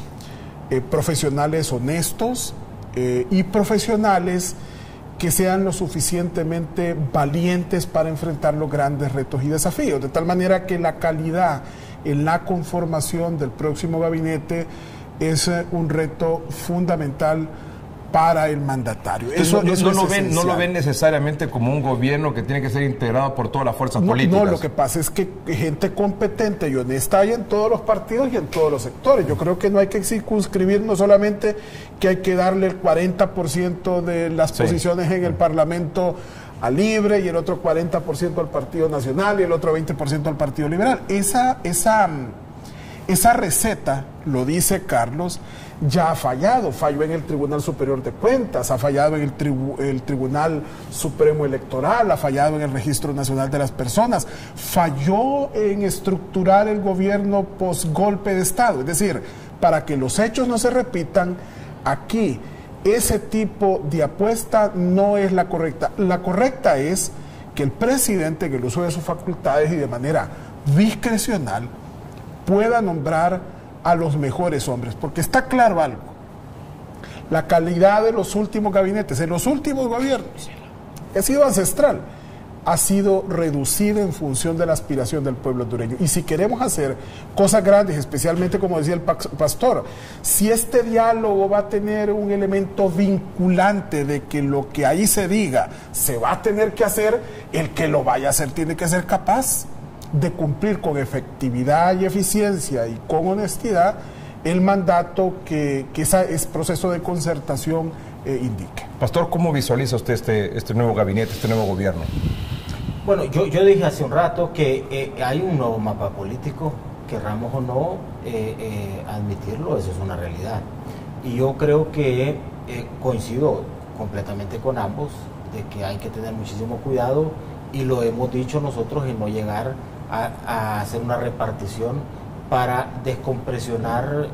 profesionales honestos y profesionales que sean lo suficientemente valientes para enfrentar los grandes retos y desafíos, de tal manera que la calidad en la conformación del próximo gabinete es un reto fundamental para el mandatario. Eso no lo ven necesariamente como un gobierno que tiene que ser integrado por todas las fuerzas políticas. No, lo que pasa es que gente competente y honesta hay en todos los partidos y en todos los sectores. Yo creo que no hay que circunscribir no solamente que hay que darle el 40% de las posiciones en el Parlamento a Libre y el otro 40% al Partido Nacional y el otro 20% al Partido Liberal. Esa receta, lo dice Carlos, ya ha fallado. Falló en el Tribunal Superior de Cuentas, ha fallado en el Tribunal Supremo Electoral, ha fallado en el Registro Nacional de las Personas, falló en estructurar el gobierno post-golpe de Estado. Es decir, para que los hechos no se repitan, aquí ese tipo de apuesta no es la correcta. La correcta es que el presidente, en el uso de sus facultades y de manera discrecional, pueda nombrar a los mejores hombres, porque está claro algo: la calidad de los últimos gabinetes, en los últimos gobiernos, que ha sido ancestral, ha sido reducida en función de la aspiración del pueblo hondureño. Y si queremos hacer cosas grandes, especialmente como decía el pastor, si este diálogo va a tener un elemento vinculante de que lo que ahí se diga se va a tener que hacer, el que lo vaya a hacer tiene que ser capaz de cumplir con efectividad y eficiencia y con honestidad el mandato que ese proceso de concertación indique. Pastor, ¿cómo visualiza usted este nuevo gabinete, este nuevo gobierno? Bueno, yo dije hace un rato que hay un nuevo mapa político, querramos o no admitirlo, eso es una realidad. Y yo creo que coincido completamente con ambos, de que hay que tener muchísimo cuidado, y lo hemos dicho nosotros, en no llegar a hacer una repartición para descompresionar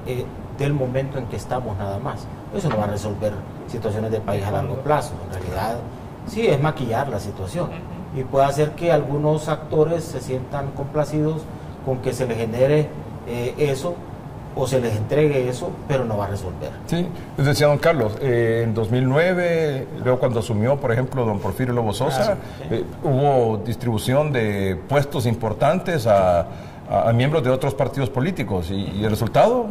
del momento en que estamos nada más. Eso no va a resolver situaciones del país a largo plazo. En realidad, sí, es maquillar la situación. Y puede hacer que algunos actores se sientan complacidos con que se les genere eso o se les entregue eso, pero no va a resolver. Sí, decía don Carlos, en 2009, luego cuando asumió, por ejemplo, don Porfirio Lobo Sosa, hubo distribución de puestos importantes a miembros de otros partidos políticos y el resultado...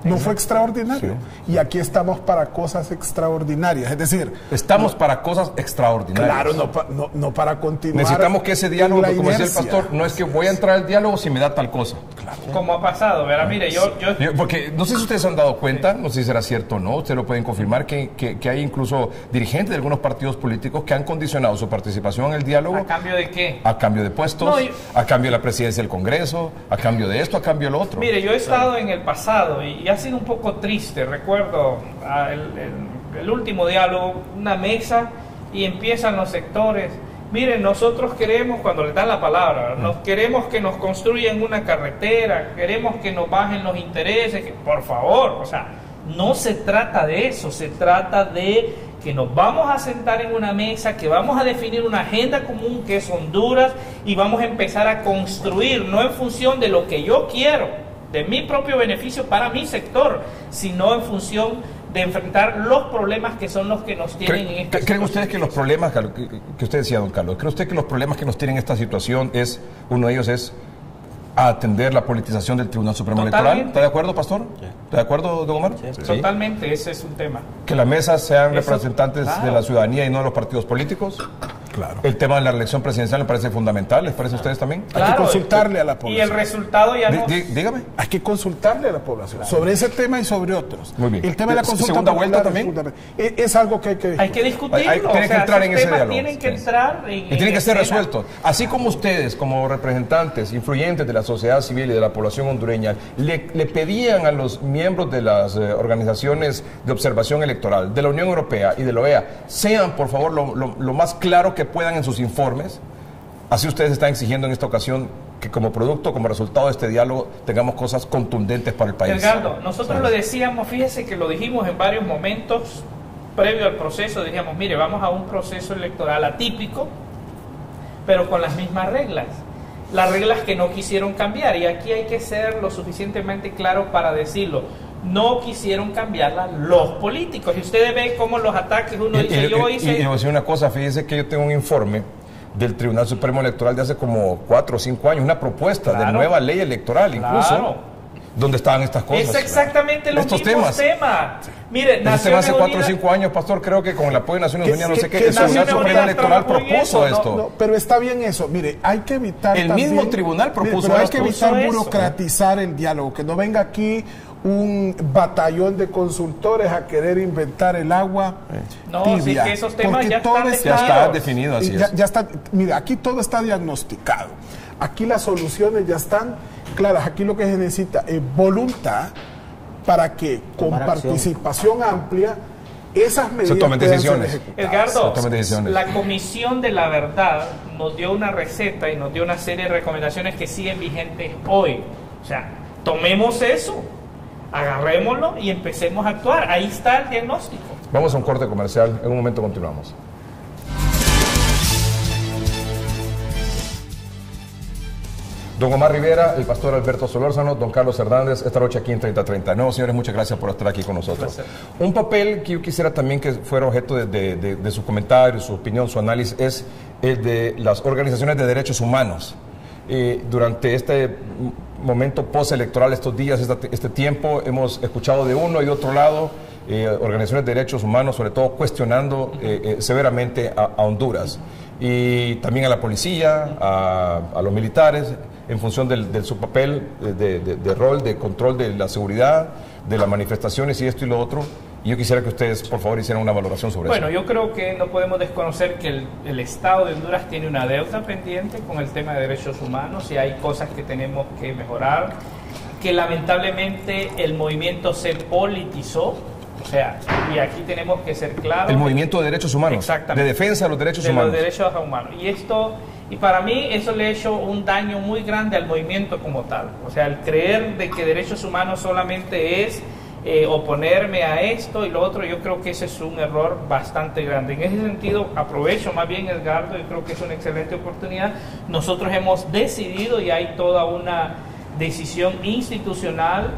No fue extraordinario. Sí. Y aquí estamos para cosas extraordinarias. Es decir... Estamos para cosas extraordinarias. Claro, no para continuar. Necesitamos que ese diálogo, como decía el pastor, no es que voy a entrar al diálogo si me da tal cosa. Claro. Como ha pasado, ¿verdad? Mire, yo... Porque no sé si ustedes han dado cuenta, no sé si será cierto o no, ustedes lo pueden confirmar, que hay incluso dirigentes de algunos partidos políticos que han condicionado su participación en el diálogo. ¿A cambio de qué? A cambio de puestos, a cambio de la presidencia del Congreso, a cambio de esto, a cambio de lo otro. Mire, yo he estado en el pasado y ha sido un poco triste. Recuerdo el último diálogo, una mesa, y empiezan los sectores. Miren, nosotros queremos, cuando les dan la palabra, queremos que nos construyan una carretera, queremos que nos bajen los intereses, por favor, o sea, no se trata de eso, se trata de que nos vamos a sentar en una mesa, que vamos a definir una agenda común que es Honduras, y vamos a empezar a construir, no en función de lo que yo quiero, de mi propio beneficio para mi sector, sino en función de enfrentar los problemas que son los que nos tienen en esta situación. ¿Creen ustedes que los problemas, que usted decía, don Carlos, cree usted que los problemas que nos tienen en esta situación uno de ellos es atender la politización del Tribunal Supremo Electoral? ¿Está de acuerdo, pastor? Sí. ¿Está de acuerdo, don Omar? Sí. Totalmente, ese es un tema. ¿Que las mesas sean representantes de la ciudadanía y no de los partidos políticos? Claro. El tema de la elección presidencial me parece fundamental, ¿les parece a ustedes también? Claro, hay que consultarle a la población. Y el resultado ya no... Dígame. Hay que consultarle a la población sobre ese tema y sobre otros. Muy bien. El tema de la consulta ¿Segunda vuelta también? Es algo que hay que discutir. Hay que discutirlo. Tiene que entrar en ese diálogo. Tienen que entrar y tienen que ser resueltos. Así como ustedes, como representantes influyentes de la sociedad civil y de la población hondureña, le pedían a los miembros de las organizaciones de observación electoral, de la Unión Europea y de la OEA, sean, por favor, lo más claro que puedan en sus informes. Así ustedes están exigiendo en esta ocasión que como producto, como resultado de este diálogo, tengamos cosas contundentes para el país. Edgardo, nosotros lo decíamos, fíjese que lo dijimos en varios momentos previo al proceso, decíamos, mire, vamos a un proceso electoral atípico, pero con las mismas reglas. Las reglas que no quisieron cambiar, y aquí hay que ser lo suficientemente claro para decirlo. No quisieron cambiarla los políticos. Y ustedes ven cómo los ataques, uno dice, yo hice... Y voy a decir una cosa, fíjese que yo tengo un informe del Tribunal Supremo Electoral de hace como 4 o 5 años, una propuesta de nueva ley electoral incluso, donde estaban estas cosas. Es exactamente los mismos temas. Mire, hace 4 o 5 años, pastor, creo que con el apoyo de Naciones Unidas, no sé qué, el Tribunal Supremo Electoral propuso esto. No, pero está bien eso. Mire, hay que evitar el mismo tribunal propuso esto. Pero hay que evitar burocratizar el diálogo, que no venga aquí un batallón de consultores a querer inventar el agua tibia. Sí, que esos temas ya están definidos. Así es. Ya está, mira, aquí todo está diagnosticado. Aquí las soluciones ya están claras. Aquí lo que se necesita es voluntad para que con Tomar acción. participación amplia esas medidas Se tomen puedan ser decisiones. ejecutadas. Edgardo, Tome decisiones. la Comisión de la Verdad nos dio una receta y nos dio una serie de recomendaciones que siguen vigentes hoy. O sea, tomemos eso, agarrémoslo y empecemos a actuar. Ahí está el diagnóstico. Vamos a un corte comercial, en un momento continuamos. Don Omar Rivera, el pastor Alberto Solórzano, don Carlos Hernández, esta noche aquí en 3030. No, señores, muchas gracias por estar aquí con nosotros. Un papel que yo quisiera también que fuera objeto de sus comentarios, su opinión, su análisis, es el de las organizaciones de derechos humanos. Durante este momento postelectoral, estos días, este tiempo, hemos escuchado de uno y de otro lado organizaciones de derechos humanos, sobre todo cuestionando severamente a Honduras y también a la policía, a los militares, en función de su papel de rol, de control de la seguridad, de las manifestaciones y esto y lo otro. Y yo quisiera que ustedes, por favor, hicieran una valoración sobre eso. Bueno, yo creo que no podemos desconocer que el Estado de Honduras tiene una deuda pendiente con el tema de derechos humanos y hay cosas que tenemos que mejorar, que lamentablemente el movimiento se politizó. O sea, y aquí tenemos que ser claros. El movimiento de derechos humanos. Exactamente. De defensa de los derechos humanos. De los derechos humanos. Y para mí eso le ha hecho un daño muy grande al movimiento como tal. O sea, el creer de que derechos humanos solamente es oponerme a esto y lo otro, yo creo que ese es un error bastante grande. En ese sentido, aprovecho más bien, Edgardo, yo creo que es una excelente oportunidad. Nosotros hemos decidido y hay toda una decisión institucional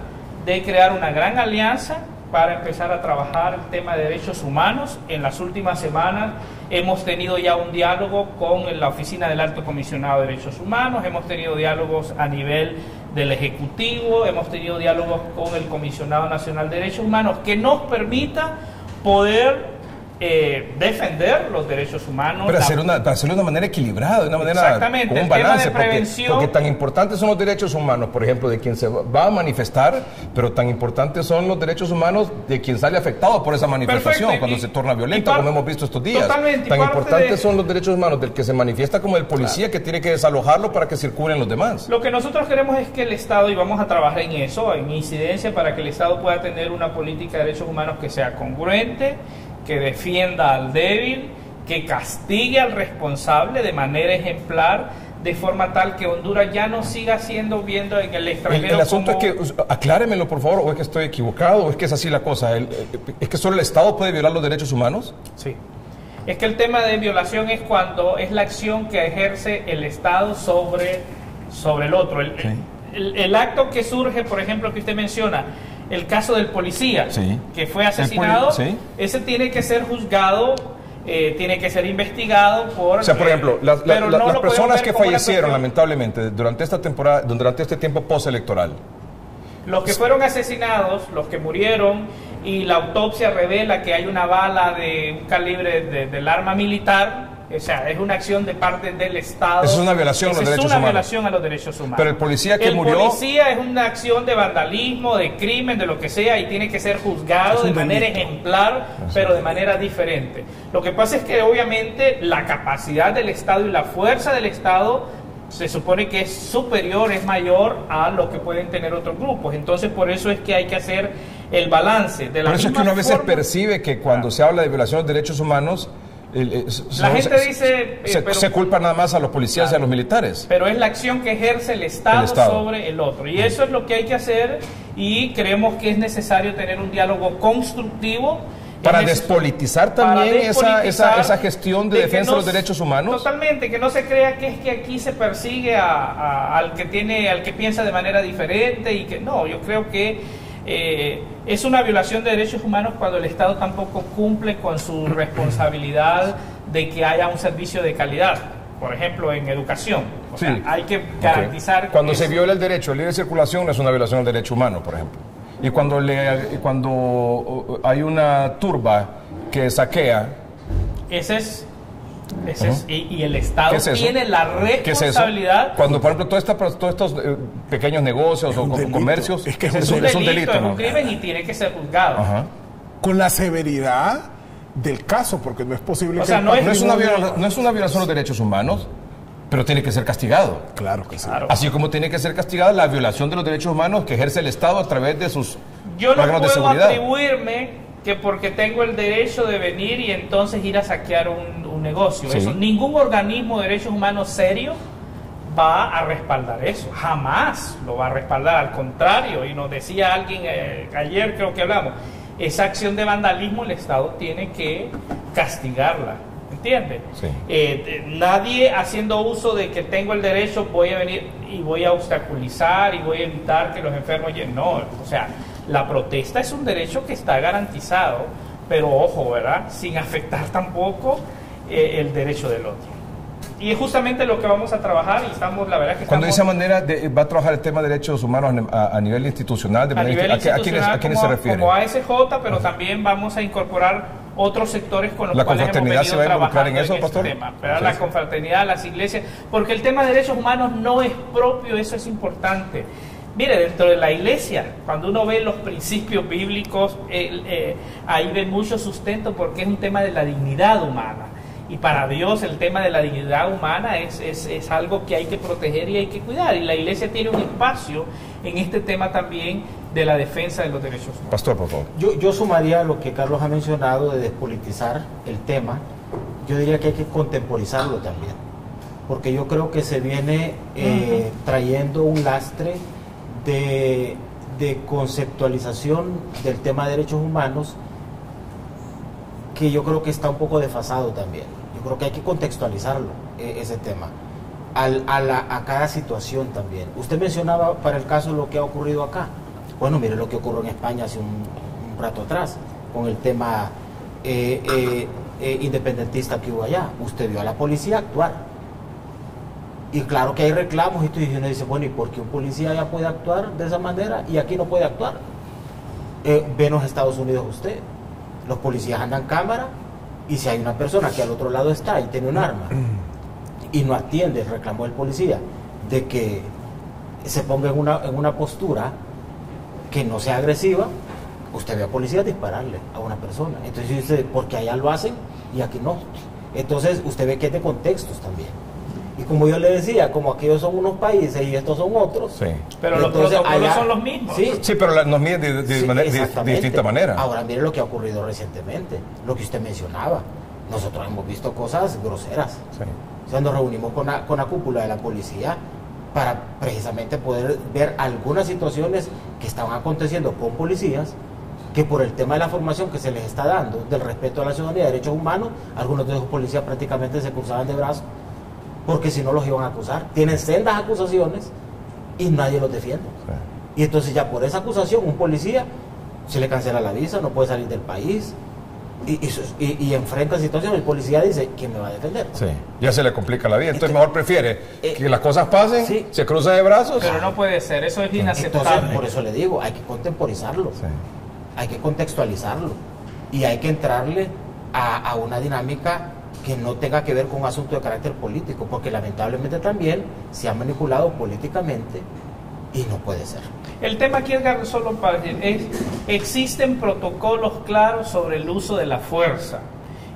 de crear una gran alianza para empezar a trabajar el tema de derechos humanos. En las últimas semanas hemos tenido ya un diálogo con la Oficina del Alto Comisionado de Derechos Humanos, hemos tenido diálogos a nivel del Ejecutivo, hemos tenido diálogos con el Comisionado Nacional de Derechos Humanos, que nos permita poder defender los derechos humanos. Pero hacerlo de una manera equilibrada, de una manera Exactamente, con un el tema balance, de prevención. porque tan importantes son los derechos humanos, por ejemplo, de quien se va a manifestar, pero tan importantes son los derechos humanos de quien sale afectado por esa manifestación, Perfecto, cuando se torna violenta, como hemos visto estos días. Totalmente, Tan importantes son los derechos humanos del que se manifiesta como el policía que tiene que desalojarlo para que circulen los demás. Lo que nosotros queremos es que el Estado, y vamos a trabajar en eso, en incidencia, para que el Estado pueda tener una política de derechos humanos que sea congruente, que defienda al débil, que castigue al responsable de manera ejemplar, de forma tal que Honduras ya no siga viendo en el extranjero. El asunto es que, acláremelo por favor, o es que estoy equivocado, o es que es así la cosa. ¿Es que solo el Estado puede violar los derechos humanos? Sí. Es que el tema de violación es cuando es la acción que ejerce el Estado sobre el otro. El acto que surge, por ejemplo, que usted menciona, el caso del policía que fue asesinado, ese tiene que ser juzgado, tiene que ser investigado por... O sea, por ejemplo, las personas que fallecieron lamentablemente durante esta temporada, durante este tiempo postelectoral. Los que fueron asesinados, los que murieron, y la autopsia revela que hay una bala de un calibre del arma militar. O sea, es una acción de parte del Estado. Eso es una violación a los derechos humanos. Es una violación a los derechos humanos. Pero el policía que murió... El policía es una acción de vandalismo, de crimen, de lo que sea, y tiene que ser juzgado de manera ejemplar, pero de manera diferente. Lo que pasa es que obviamente la capacidad del Estado y la fuerza del Estado se supone que es superior, es mayor a lo que pueden tener otros grupos. Entonces, por eso es que hay que hacer el balance. De la por eso es que uno a veces percibe que cuando se habla de violación de derechos humanos... la gente dice... se culpa nada más a los policías y a los militares. Pero es la acción que ejerce el Estado sobre el otro. Y eso es lo que hay que hacer, y creemos que es necesario tener un diálogo constructivo. Para despolitizar también esa gestión de defensa de los derechos humanos. Totalmente, que no se crea que es que aquí se persigue al que piensa de manera diferente, y que no, yo creo que es una violación de derechos humanos cuando el Estado tampoco cumple con su responsabilidad de que haya un servicio de calidad, por ejemplo en educación. O sea, hay que garantizar... Cuando se viola el derecho a libre circulación no es una violación del derecho humano, por ejemplo. Y cuando hay una turba que saquea... Y el Estado tiene la responsabilidad... Cuando, por ejemplo, todos estos pequeños negocios o comercios... Es un delito, es un crimen y tiene que ser juzgado. Con la severidad del caso, porque no es posible que... no es una violación de los derechos humanos, pero tiene que ser castigado. Claro que sí. Así como tiene que ser castigada la violación de los derechos humanos que ejerce el Estado a través de sus Yo no órganos de puedo seguridad. atribuirme que porque tengo el derecho de venir y entonces ir a saquear un negocio. Sí. Eso, ningún organismo de derechos humanos serio va a respaldar eso. Jamás lo va a respaldar. Al contrario, y nos decía alguien ayer, creo que hablamos, esa acción de vandalismo el Estado tiene que castigarla. ¿Entiendes? Sí. Nadie haciendo uso de que tengo el derecho voy a venir y voy a obstaculizar y voy a evitar que los enfermos lleguen. No, o sea, la protesta es un derecho que está garantizado, pero ojo, ¿verdad? Sin afectar tampoco el derecho del otro. Y es justamente lo que vamos a trabajar y estamos, la verdad que Cuando de estamos... esa manera va a trabajar el tema de derechos humanos a nivel institucional, a nivel institucional, ¿a quiénes se refiere? Como ASJ, pero también vamos a incorporar otros sectores con los ¿La cuales hemos confraternidad venido se va a involucrar trabajando en eso, este pastor? tema, ¿verdad? Sí, La sí. confraternidad, las iglesias, porque el tema de derechos humanos no es propio, eso es importante. Mire, dentro de la iglesia, cuando uno ve los principios bíblicos, ahí ve mucho sustento porque es un tema de la dignidad humana. Y para Dios el tema de la dignidad humana es algo que hay que proteger y hay que cuidar. Y la iglesia tiene un espacio en este tema también de la defensa de los derechos humanos. Pastor, por favor. Yo sumaría lo que Carlos ha mencionado de despolitizar el tema. Yo diría que hay que contemporizarlo también, porque yo creo que se viene trayendo un lastre de conceptualización del tema de derechos humanos que yo creo que está un poco desfasado también. Yo creo que hay que contextualizarlo, ese tema, a cada situación también. Usted mencionaba para el caso lo que ha ocurrido acá. Bueno, mire lo que ocurrió en España hace un rato atrás, con el tema independentista que hubo allá. Usted vio a la policía actuar. Y claro que hay reclamos y uno dice, bueno, ¿y por qué un policía ya puede actuar de esa manera y aquí no puede actuar? Ve en los Estados Unidos usted. Los policías andan cámara y si hay una persona que al otro lado está y tiene un arma y no atiende el reclamo del policía de que se ponga en una postura que no sea agresiva, usted ve a policías dispararle a una persona. Entonces dice, porque allá lo hacen y aquí no. Entonces usted ve que es de contextos también. Y como yo le decía, como aquellos son unos países y estos son otros. Sí. Pero los protocolos son los mismos. Sí, Sí, pero nos miden de distinta manera. Ahora mire lo que ha ocurrido recientemente, lo que usted mencionaba. Nosotros hemos visto cosas groseras. Sí. O sea, nos reunimos con la cúpula de la policía para precisamente poder ver algunas situaciones que estaban aconteciendo con policías, que por el tema de la formación que se les está dando, del respeto a la ciudadanía, de derechos humanos, algunos de esos policías prácticamente se cruzaban de brazos, porque si no los iban a acusar. Tienen sendas acusaciones y nadie los defiende. Sí. Y entonces ya por esa acusación un policía se le cancela la visa, no puede salir del país y enfrenta situaciones. El policía dice, ¿quién me va a defender? Sí, ya se le complica la vida. Entonces mejor prefiere que las cosas pasen, sí, se cruza de brazos. Pero no puede ser, eso es inaceptable. Entonces, por eso le digo, hay que contemporizarlo, Sí. hay que contextualizarlo y hay que entrarle a una dinámica que no tenga que ver con un asunto de carácter político, porque lamentablemente también se ha manipulado políticamente y no puede ser. El tema aquí, Edgar, solo para decir, existen protocolos claros sobre el uso de la fuerza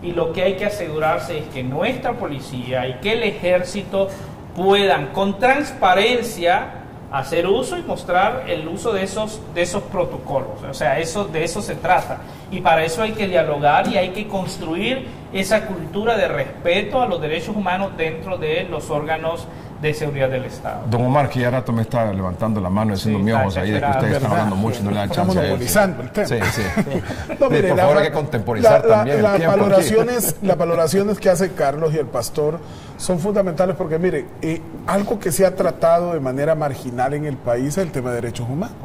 y lo que hay que asegurarse es que nuestra policía y que el ejército puedan con transparencia hacer uso y mostrar el uso de esos protocolos. O sea, de eso se trata. Y para eso hay que dialogar y hay que construir esa cultura de respeto a los derechos humanos dentro de los órganos de seguridad del Estado. Don Omar, que ya rato me está levantando la mano, haciendo Sí, miojos está ahí de que ustedes están hablando mucho y no le dan Estamos chance a él. monopolizando el tema. Sí, sí. No, mire, por favor, hay que contemporizar también el tiempo las valoraciones que hace Carlos y el pastor son fundamentales porque, mire, algo que se ha tratado de manera marginal en el país es el tema de derechos humanos.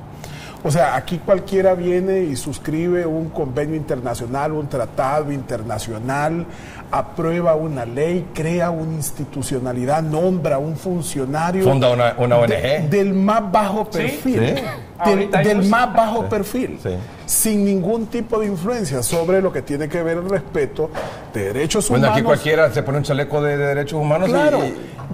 O sea, aquí cualquiera viene y suscribe un convenio internacional, un tratado internacional, aprueba una ley, crea una institucionalidad, nombra un funcionario. Funda una ONG. Del más bajo perfil. Sí. Del más bajo perfil. Sí. Sin ningún tipo de influencia sobre lo que tiene que ver el respeto de derechos humanos. Bueno, aquí cualquiera se pone un chaleco de derechos humanos Claro.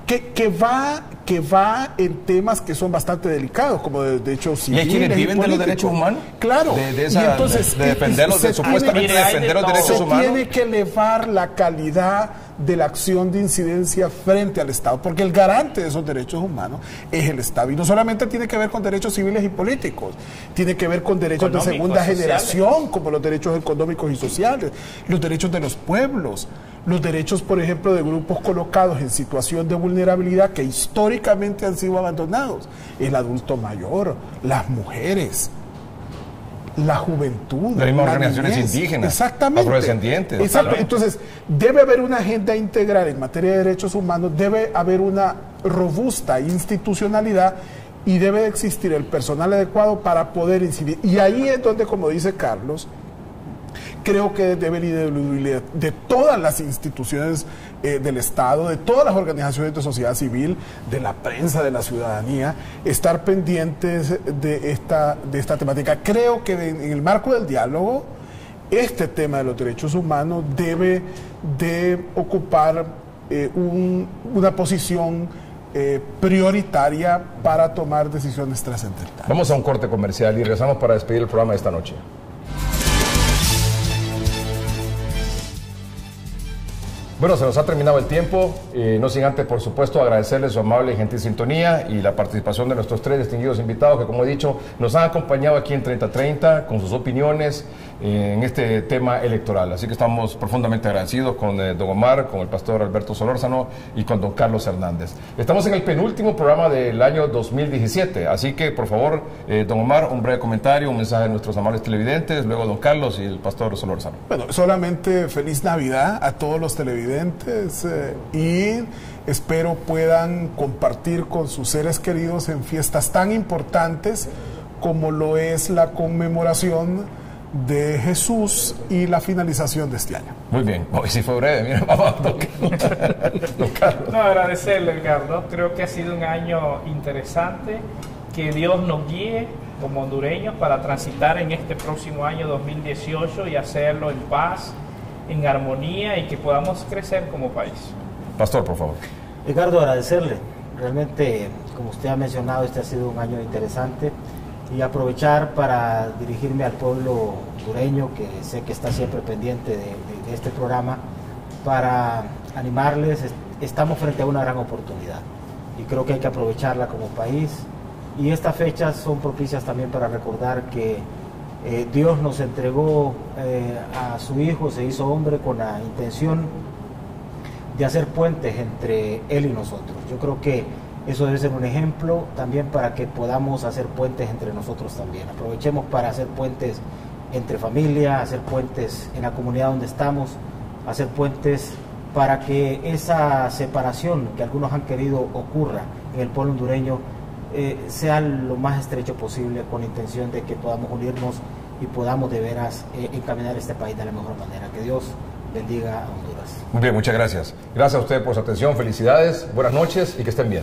que va en temas que son bastante delicados, como de derechos ¿Y civiles. hay quienes viven de los derechos humanos? Claro. Y entonces, de defenderlos, de supuestamente defender los derechos humanos. Tiene que elevar la calidad de la acción de incidencia frente al Estado, porque el garante de esos derechos humanos es el Estado. Y no solamente tiene que ver con derechos civiles y políticos, tiene que ver con derechos de segunda generación, como los derechos económicos y sociales, los derechos de los pueblos, los derechos, por ejemplo, de grupos colocados en situación de vulnerabilidad que históricamente han sido abandonados, el adulto mayor, las mujeres, la juventud, las mismas la organizaciones niñez. indígenas, exactamente, afrodescendientes. Exacto. Entonces, debe haber una agenda integral en materia de derechos humanos, debe haber una robusta institucionalidad y debe de existir el personal adecuado para poder incidir. Y ahí es donde, como dice Carlos, creo que debe liderar de todas las instituciones del Estado, de todas las organizaciones de sociedad civil, de la prensa, de la ciudadanía, estar pendientes de esta temática. Creo que en el marco del diálogo, este tema de los derechos humanos debe de ocupar una posición prioritaria para tomar decisiones trascendentales. Vamos a un corte comercial y regresamos para despedir el programa de esta noche. Bueno, se nos ha terminado el tiempo, no sin antes, por supuesto, agradecerles su amable y gentil sintonía y la participación de nuestros tres distinguidos invitados que, como he dicho, nos han acompañado aquí en 3030 con sus opiniones en este tema electoral. Así que estamos profundamente agradecidos con don Omar, con el pastor Alberto Solórzano y con don Carlos Hernández. Estamos en el penúltimo programa del año 2017, así que, por favor, don Omar, un breve comentario, un mensaje de nuestros amables televidentes, luego don Carlos y el pastor Solórzano. Bueno, solamente feliz Navidad a todos los televidentes y espero puedan compartir con sus seres queridos en fiestas tan importantes como lo es la conmemoración de Jesús y la finalización de este año. Muy bien, hoy sí fue breve, mira, vamos, don Carlos. No, agradecerle, Edgardo. Creo que ha sido un año interesante, que Dios nos guíe como hondureños para transitar en este próximo año 2018 y hacerlo en paz, en armonía y que podamos crecer como país. Pastor, por favor. Edgardo, agradecerle. Realmente, como usted ha mencionado, este ha sido un año interesante y aprovechar para dirigirme al pueblo hondureño, que sé que está siempre pendiente de este programa, para animarles. Estamos frente a una gran oportunidad y creo que hay que aprovecharla como país, y estas fechas son propicias también para recordar que Dios nos entregó a su Hijo, se hizo hombre con la intención de hacer puentes entre Él y nosotros. Yo creo que eso debe ser un ejemplo también para que podamos hacer puentes entre nosotros también. Aprovechemos para hacer puentes entre familia, hacer puentes en la comunidad donde estamos, hacer puentes para que esa separación que algunos han querido ocurra en el pueblo hondureño sea lo más estrecho posible, con la intención de que podamos unirnos y podamos de veras encaminar este país de la mejor manera. Que Dios bendiga a Honduras. Muy bien, muchas gracias. Gracias a usted por su atención, felicidades, buenas noches y que estén bien.